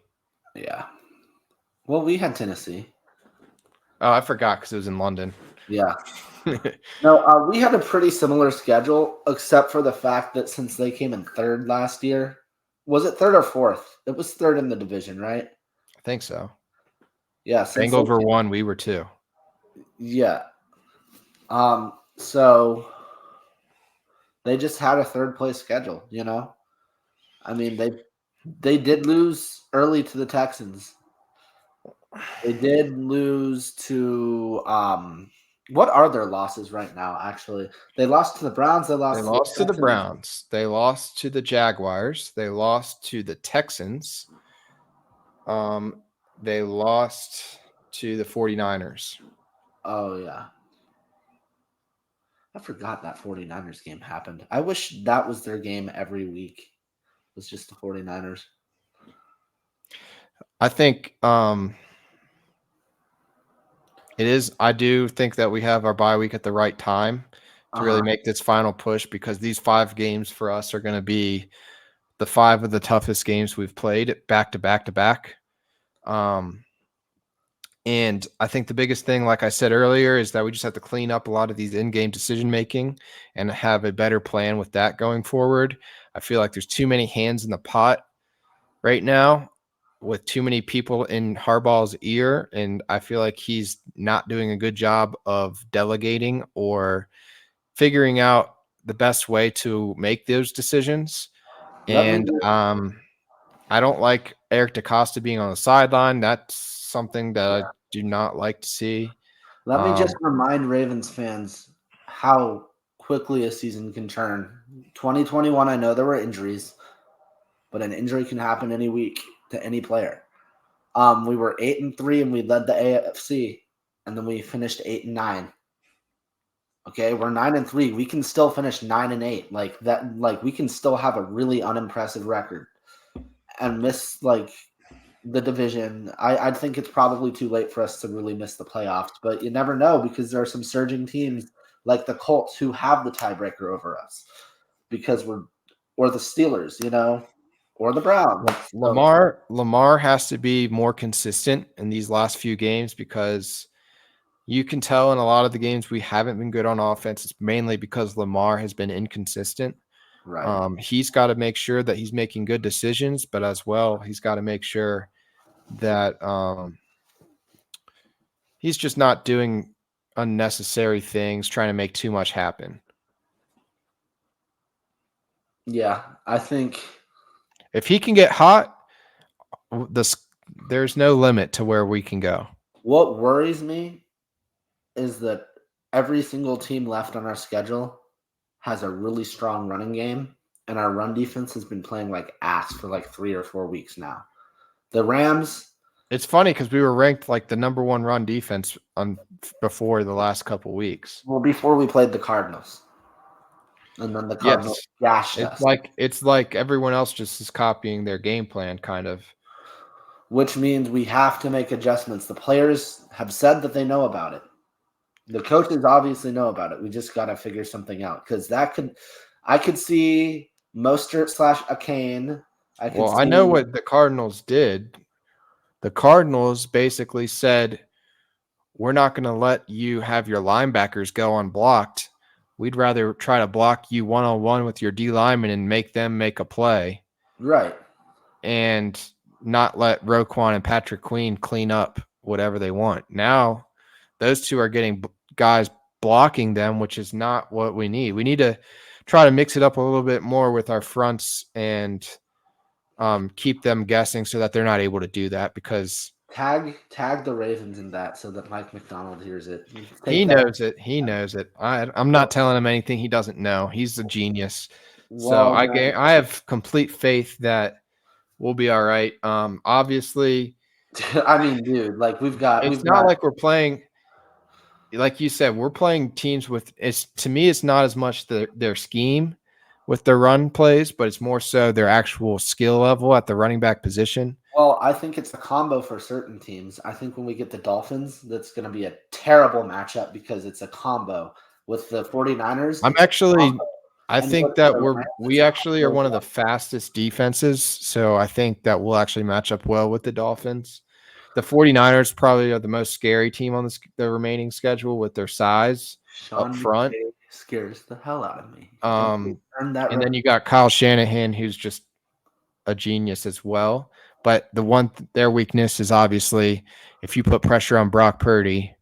[SPEAKER 2] Yeah. Well, we had Tennessee.
[SPEAKER 1] Oh, I forgot because it was in London.
[SPEAKER 2] Yeah. No, we had a pretty similar schedule, except for the fact that since they came in third last year, was it third or fourth? It was third in the division, right?
[SPEAKER 1] I think so.
[SPEAKER 2] Yeah.
[SPEAKER 1] Bengals were 1, we were 2.
[SPEAKER 2] Yeah. So they just had a third place schedule, you know? I mean, They did lose early to the Texans. They did lose to what are their losses right now, actually? They lost to the Browns, they
[SPEAKER 1] They
[SPEAKER 2] lost to the
[SPEAKER 1] lost to the
[SPEAKER 2] Texans.
[SPEAKER 1] Browns. They lost to the Jaguars. They lost to the Texans. Um, they lost to the 49ers.
[SPEAKER 2] Oh yeah. I forgot that 49ers game happened. I wish that was their game every week. It was just the 49ers.
[SPEAKER 1] I think it is. I do think that we have our bye week at the right time to really
[SPEAKER 2] Uh-huh.
[SPEAKER 1] make this final push because these 5 games for us are going to be the 5 of the toughest games we've played back to back to back. And I think the biggest thing, like I said earlier, is that we just have to clean up a lot of these in-game decision making and have a better plan with that going forward. I feel like there's too many hands in the pot right now with too many people in Harbaugh's ear, and I feel like he's not doing a good job of delegating or figuring out the best way to make those decisions.
[SPEAKER 2] Let me
[SPEAKER 1] And I don't like Eric DeCosta being on the sideline. That's something that I do not like to see.
[SPEAKER 2] let me just remind Ravens fans how quickly a season can turn. 2021, I know there were injuries, but an injury can happen any week to any player. We were 8-3 and we led the AFC, and then we finished 8-9. Okay, we're 9-3. We can still finish 9-8. Like that, like we can still have a really unimpressive record and miss like the division. I think it's probably too late for us to really miss the playoffs, but you never know because there are some surging teams like the Colts who have the tiebreaker over us because we're or the Steelers, or the Browns. So
[SPEAKER 1] Lamar has to be more consistent in these last few games because you can tell in a lot of the games we haven't been good on offense. It's mainly because Lamar has been inconsistent.
[SPEAKER 2] right.
[SPEAKER 1] He's got to make sure that he's making good decisions, but as well, he's got to make sure that he's just not doing unnecessary things, trying to make too much happen.
[SPEAKER 2] Yeah, I think
[SPEAKER 1] If he can get hot, this there's no limit to where we can go.
[SPEAKER 2] what worries me is that every single team left on our schedule has a really strong running game, and our run defense has been playing like ass for like 3 or 4 weeks now. The Rams,
[SPEAKER 1] It's funny because we were ranked like the number one run defense on before the last couple weeks.
[SPEAKER 2] well, before we played the Cardinals, and then the Cardinals
[SPEAKER 1] Yes,
[SPEAKER 2] gashed
[SPEAKER 1] it's
[SPEAKER 2] us,
[SPEAKER 1] like it's like everyone else just is copying their game plan, kind of.
[SPEAKER 2] which means we have to make adjustments. The players have said that they know about it. The coaches obviously know about it. We just got to figure something out because I could see Mostert / Akane. I could
[SPEAKER 1] Well, I know
[SPEAKER 2] see
[SPEAKER 1] what the Cardinals did. The Cardinals basically said, "We're not going to let you have your linebackers go unblocked. We'd rather try to block you one-on-one with your D lineman and make them make a play."
[SPEAKER 2] right.
[SPEAKER 1] And not let Roquan and Patrick Queen clean up whatever they want. Now, those two are getting guys blocking them, which is not what we need. We need to try to mix it up a little bit more with our fronts and keep them guessing so that they're not able to do that because
[SPEAKER 2] Tag the Ravens in that so that Mike McDonald hears it.
[SPEAKER 1] he
[SPEAKER 2] Take that.
[SPEAKER 1] knows it. He knows it. I'm not telling him anything he doesn't know. He's a genius. So
[SPEAKER 2] Well, then,
[SPEAKER 1] I have complete faith that we'll be all right. Obviously,
[SPEAKER 2] I mean, dude, like
[SPEAKER 1] it's
[SPEAKER 2] we've
[SPEAKER 1] not
[SPEAKER 2] got
[SPEAKER 1] like we're playing, like you said, we're playing teams with it's to me, it's not as much their scheme with their run plays, but it's more so their actual skill level at the running back position.
[SPEAKER 2] well, I think it's a combo for certain teams. I think when we get the Dolphins, that's going to be a terrible matchup because it's a combo with the 49ers.
[SPEAKER 1] I'm
[SPEAKER 2] It's a
[SPEAKER 1] actually
[SPEAKER 2] combo.
[SPEAKER 1] I
[SPEAKER 2] And with
[SPEAKER 1] think that
[SPEAKER 2] the Rams,
[SPEAKER 1] we
[SPEAKER 2] it's a
[SPEAKER 1] actually are
[SPEAKER 2] combo.
[SPEAKER 1] one of the fastest defenses, so I think that we'll actually match up well with the Dolphins. The 49ers probably are the most scary team on the remaining schedule with their size up
[SPEAKER 2] Sean
[SPEAKER 1] front.
[SPEAKER 2] McVay scares the hell out of me. Don't
[SPEAKER 1] Um,
[SPEAKER 2] turn that
[SPEAKER 1] and then
[SPEAKER 2] run.
[SPEAKER 1] you got Kyle Shanahan, who's just a genius as well. But their weakness is obviously if you put pressure on Brock Purdy,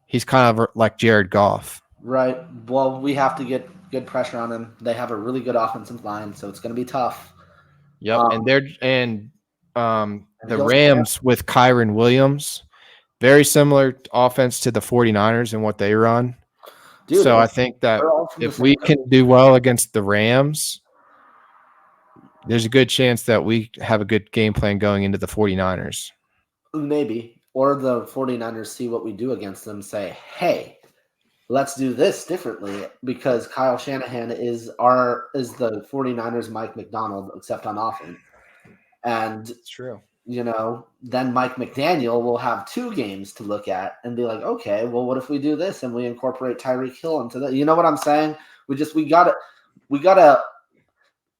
[SPEAKER 1] he's kind of like Jared Goff.
[SPEAKER 2] Right. Well, we have to get good pressure on them. They have a really good offensive line, so it's going to be tough.
[SPEAKER 1] Yep. And they're
[SPEAKER 2] And
[SPEAKER 1] the
[SPEAKER 2] he'll stay up.
[SPEAKER 1] Rams with Kyron Williams, very similar offense to the 49ers and what they run.
[SPEAKER 2] Dude,
[SPEAKER 1] So I think that
[SPEAKER 2] they're all from the
[SPEAKER 1] if
[SPEAKER 2] same
[SPEAKER 1] we
[SPEAKER 2] coach.
[SPEAKER 1] can do well against the Rams, there's a good chance that we have a good game plan going into the 49ers.
[SPEAKER 2] Maybe. Or the 49ers see what we do against them, say, hey, let's do this differently, because Kyle Shanahan is the 49ers Mike McDonald, except on offense. And
[SPEAKER 1] It's true.
[SPEAKER 2] then Mike McDaniel will have 2 games to look at and be like, okay, well, what if we do this and we incorporate Tyreek Hill into that? You know what I'm saying? We gotta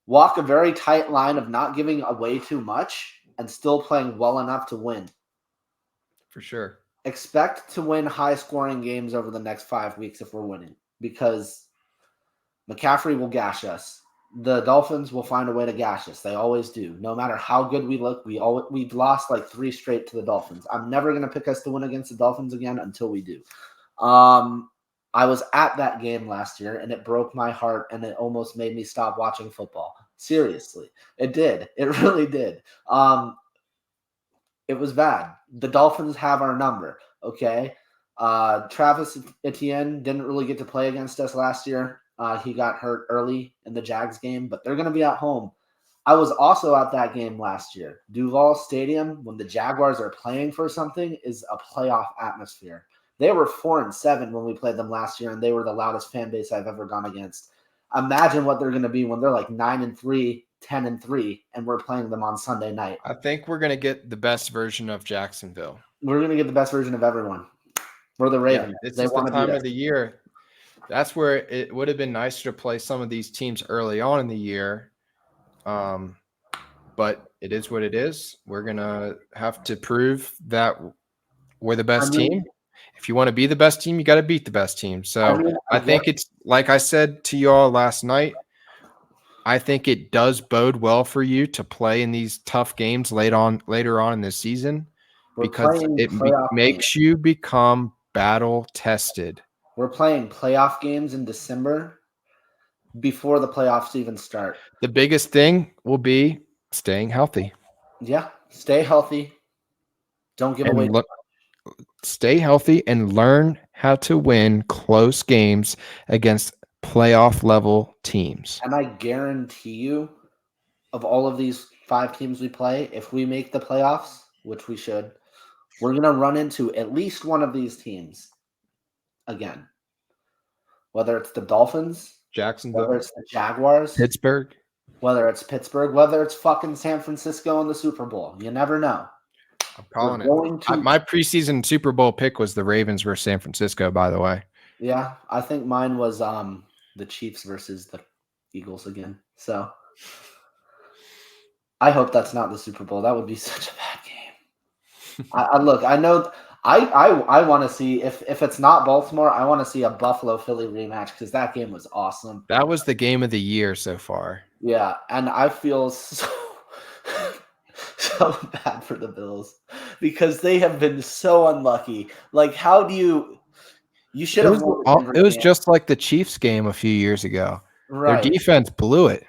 [SPEAKER 2] walk a very tight line of not giving away too much and still playing well enough to win.
[SPEAKER 1] For sure.
[SPEAKER 2] Expect to win high-scoring games over the next 5 weeks if we're winning, because McCaffrey will gash us. The Dolphins will find a way to gash us. They always do. No matter how good we look, we've lost like 3 straight to the Dolphins. I'm never going to pick us to win against the Dolphins again until we do. I was at that game last year, and it broke my heart, and it almost made me stop watching football. Seriously, it did. It really did. It was bad. The Dolphins have our number, okay? Travis Etienne didn't really get to play against us last year. He got hurt early in the Jags game, but they're going to be at home. I was also at that game last year. Duval Stadium, when the Jaguars are playing for something, is a playoff atmosphere. They were 4-7 when we played them last year, and they were the loudest fan base I've ever gone against. Imagine what they're going to be when they're like 9-3, 10-3, and we're playing them on Sunday night.
[SPEAKER 1] I think we're going to get the best version of Jacksonville.
[SPEAKER 2] We're going to get the best version of everyone. We're the Ravens.
[SPEAKER 1] Yeah, this is the time of the year. That's where it would have been nicer to play some of these teams early on in the year. But it is what it is. We're going to have to prove that we're the best team. If you want to be the best team, you got to beat the best team. So I think it's, like I said to you all last night, I think it does bode well for you to play in these tough games later on in the season, because it makes you become battle tested.
[SPEAKER 2] We're playing playoff games in December before the playoffs even start.
[SPEAKER 1] The biggest thing will be staying healthy.
[SPEAKER 2] Yeah, stay healthy. Don't give away.
[SPEAKER 1] Stay healthy and learn how to win close games against playoff level teams.
[SPEAKER 2] And I guarantee you, of all of these 5 teams we play, if we make the playoffs, which we should, we're going to run into at least one of these teams again. Whether it's the Dolphins,
[SPEAKER 1] Jacksonville,
[SPEAKER 2] whether it's the Jaguars,
[SPEAKER 1] Pittsburgh,
[SPEAKER 2] whether it's Pittsburgh, whether it's fucking San Francisco in the Super Bowl. You never know.
[SPEAKER 1] I'm calling it. My preseason Super Bowl pick was the Ravens versus San Francisco, by the way.
[SPEAKER 2] Yeah, I think mine was the Chiefs versus the Eagles again. So I hope that's not the Super Bowl. That would be such a bad game. I know I want to see, if it's not Baltimore, I want to see a Buffalo Philly rematch, because that game was awesome.
[SPEAKER 1] That was the game of the year so far.
[SPEAKER 2] Yeah, and I feel so bad for the Bills, because they have been so unlucky. Like, how do you should have won.
[SPEAKER 1] It was just like the Chiefs game a few years ago. Right. Their defense blew it.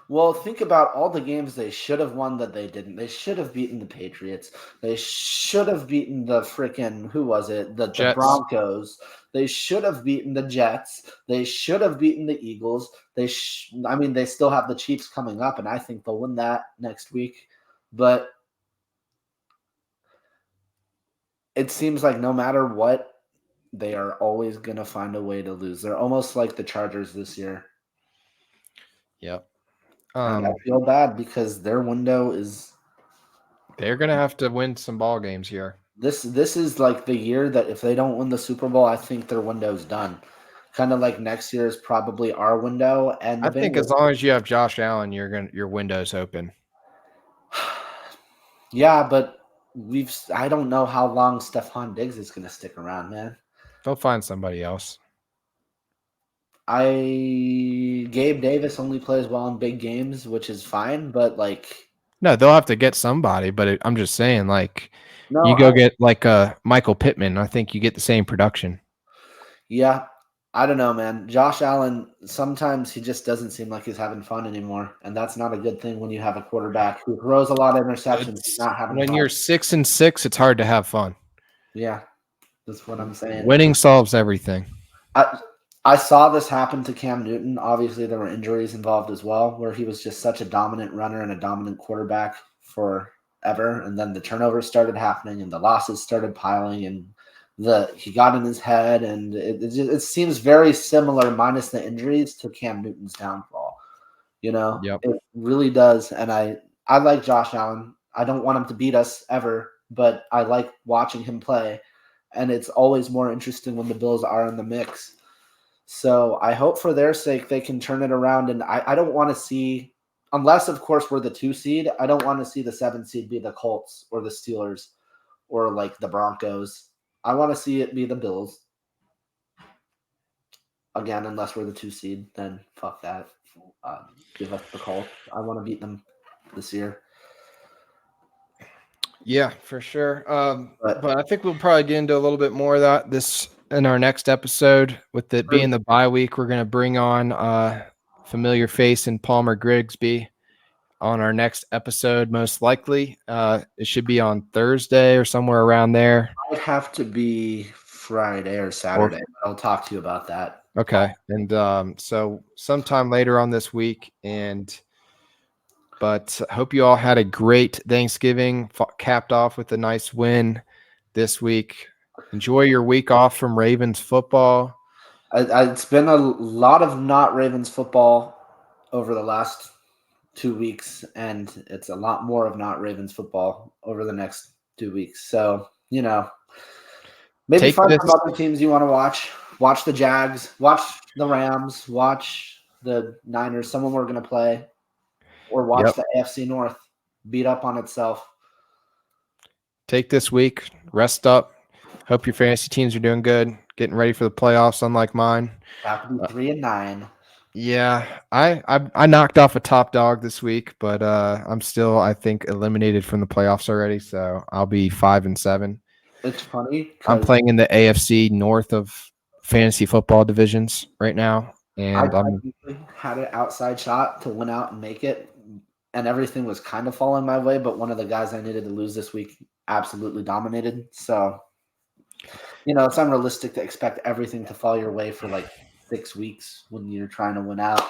[SPEAKER 2] Well, think about all the games they should have won that they didn't. They should have beaten the Patriots. They should have beaten the freaking, who was it? The Broncos. They should have beaten the Jets. They should have beaten the Eagles. They still have the Chiefs coming up, and I think they'll win that next week. But it seems like no matter what, they are always going to find a way to lose. They're almost like the Chargers this year.
[SPEAKER 1] Yep.
[SPEAKER 2] And I feel bad, because their window is.
[SPEAKER 1] They're going to have to win some ball games here.
[SPEAKER 2] This is like the year that if they don't win the Super Bowl, I think their window's done. Kind of like next year is probably our window. And
[SPEAKER 1] I think as long as you have Josh Allen, your window's open.
[SPEAKER 2] Yeah, but I don't know how long Stephon Diggs is going to stick around, man.
[SPEAKER 1] They'll find somebody else.
[SPEAKER 2] Gabe Davis only plays well in big games, which is fine, but
[SPEAKER 1] no, they'll have to get somebody. But I'm just saying, get like Michael Pittman. I think you get the same production.
[SPEAKER 2] Yeah, I don't know, man. Josh Allen, sometimes he just doesn't seem like he's having fun anymore. And that's not a good thing when you have a quarterback who throws a lot of interceptions. He's not having
[SPEAKER 1] When
[SPEAKER 2] fun.
[SPEAKER 1] you're 6-6, it's hard to have fun.
[SPEAKER 2] Yeah, that's what I'm saying.
[SPEAKER 1] Winning solves everything.
[SPEAKER 2] I saw this happen to Cam Newton. Obviously, there were injuries involved as well, where he was just such a dominant runner and a dominant quarterback forever. And then the turnovers started happening and the losses started piling and he got in his head. And it seems very similar, minus the injuries, to Cam Newton's downfall.
[SPEAKER 1] Yep.
[SPEAKER 2] It really does. And I like Josh Allen. I don't want him to beat us ever, but I like watching him play. And it's always more interesting when the Bills are in the mix. So I hope for their sake they can turn it around. And I don't want to see, unless, of course, we're the 2 seed, I don't want to see the 7 seed be the Colts or the Steelers or like the Broncos. I want to see it be the Bills. Again, unless we're the 2 seed, then fuck that. Give us the Colts. I want to beat them this year.
[SPEAKER 1] Yeah, for sure. But I think we'll probably get into a little bit more of that in our next episode. With it being the bye week, we're going to bring on familiar face in Palmer Grigsby on our next episode, most likely. It should be on Thursday or somewhere around there.
[SPEAKER 2] It might have to be Friday or Saturday. I'll talk to you about that.
[SPEAKER 1] Okay. And so sometime later on this week. But hope you all had a great Thanksgiving, capped off with a nice win this week. Enjoy your week off from Ravens football.
[SPEAKER 2] It's been a lot of not Ravens football over the last 2 weeks, and it's a lot more of not Ravens football over the next 2 weeks. So, maybe find some other teams you want to watch. Watch the Jags, watch the Rams, watch the Niners. Someone we're going to play. Or watch the AFC North beat up on itself.
[SPEAKER 1] Take this week, rest up. Hope your fantasy teams are doing good, getting ready for the playoffs, unlike mine.
[SPEAKER 2] Have to be 3-9.
[SPEAKER 1] Yeah, I knocked off a top dog this week, but I'm still, I think, eliminated from the playoffs already. So I'll be 5-7.
[SPEAKER 2] It's funny.
[SPEAKER 1] I'm playing in the AFC North of fantasy football divisions right now, and
[SPEAKER 2] I had an outside shot to win out and make it. And everything was kind of falling my way, but one of the guys I needed to lose this week absolutely dominated. So, it's unrealistic to expect everything to fall your way for like 6 weeks when you're trying to win out.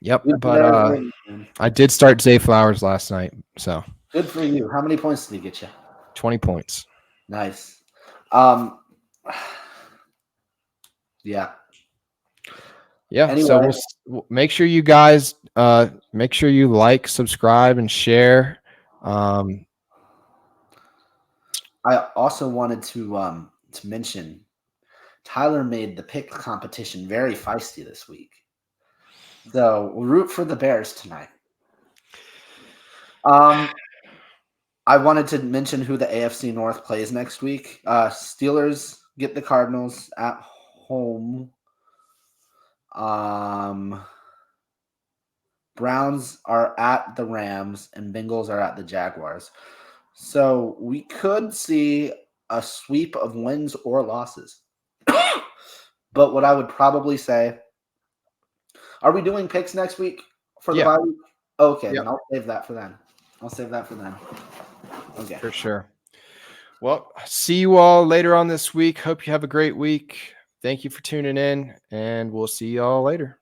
[SPEAKER 1] Yep, but I did start Zay Flowers last night, so.
[SPEAKER 2] Good for you. How many points did he get you?
[SPEAKER 1] 20 points.
[SPEAKER 2] Nice. Yeah.
[SPEAKER 1] Yeah,
[SPEAKER 2] anyway.
[SPEAKER 1] So we'll make sure you guys make sure you like, subscribe, and share.
[SPEAKER 2] I also wanted to mention Tyler made the pick competition very feisty this week. So we'll root for the Bears tonight. I wanted to mention who the AFC North plays next week. Steelers get the Cardinals at home. Browns are at the Rams and Bengals are at the Jaguars. So we could see a sweep of wins or losses. But what I would probably say, are we doing picks next week for the bye week? Okay, then I'll save that for then. Okay.
[SPEAKER 1] For sure. Well, see you all later on this week. Hope you have a great week. Thank you for tuning in, and we'll see you all later.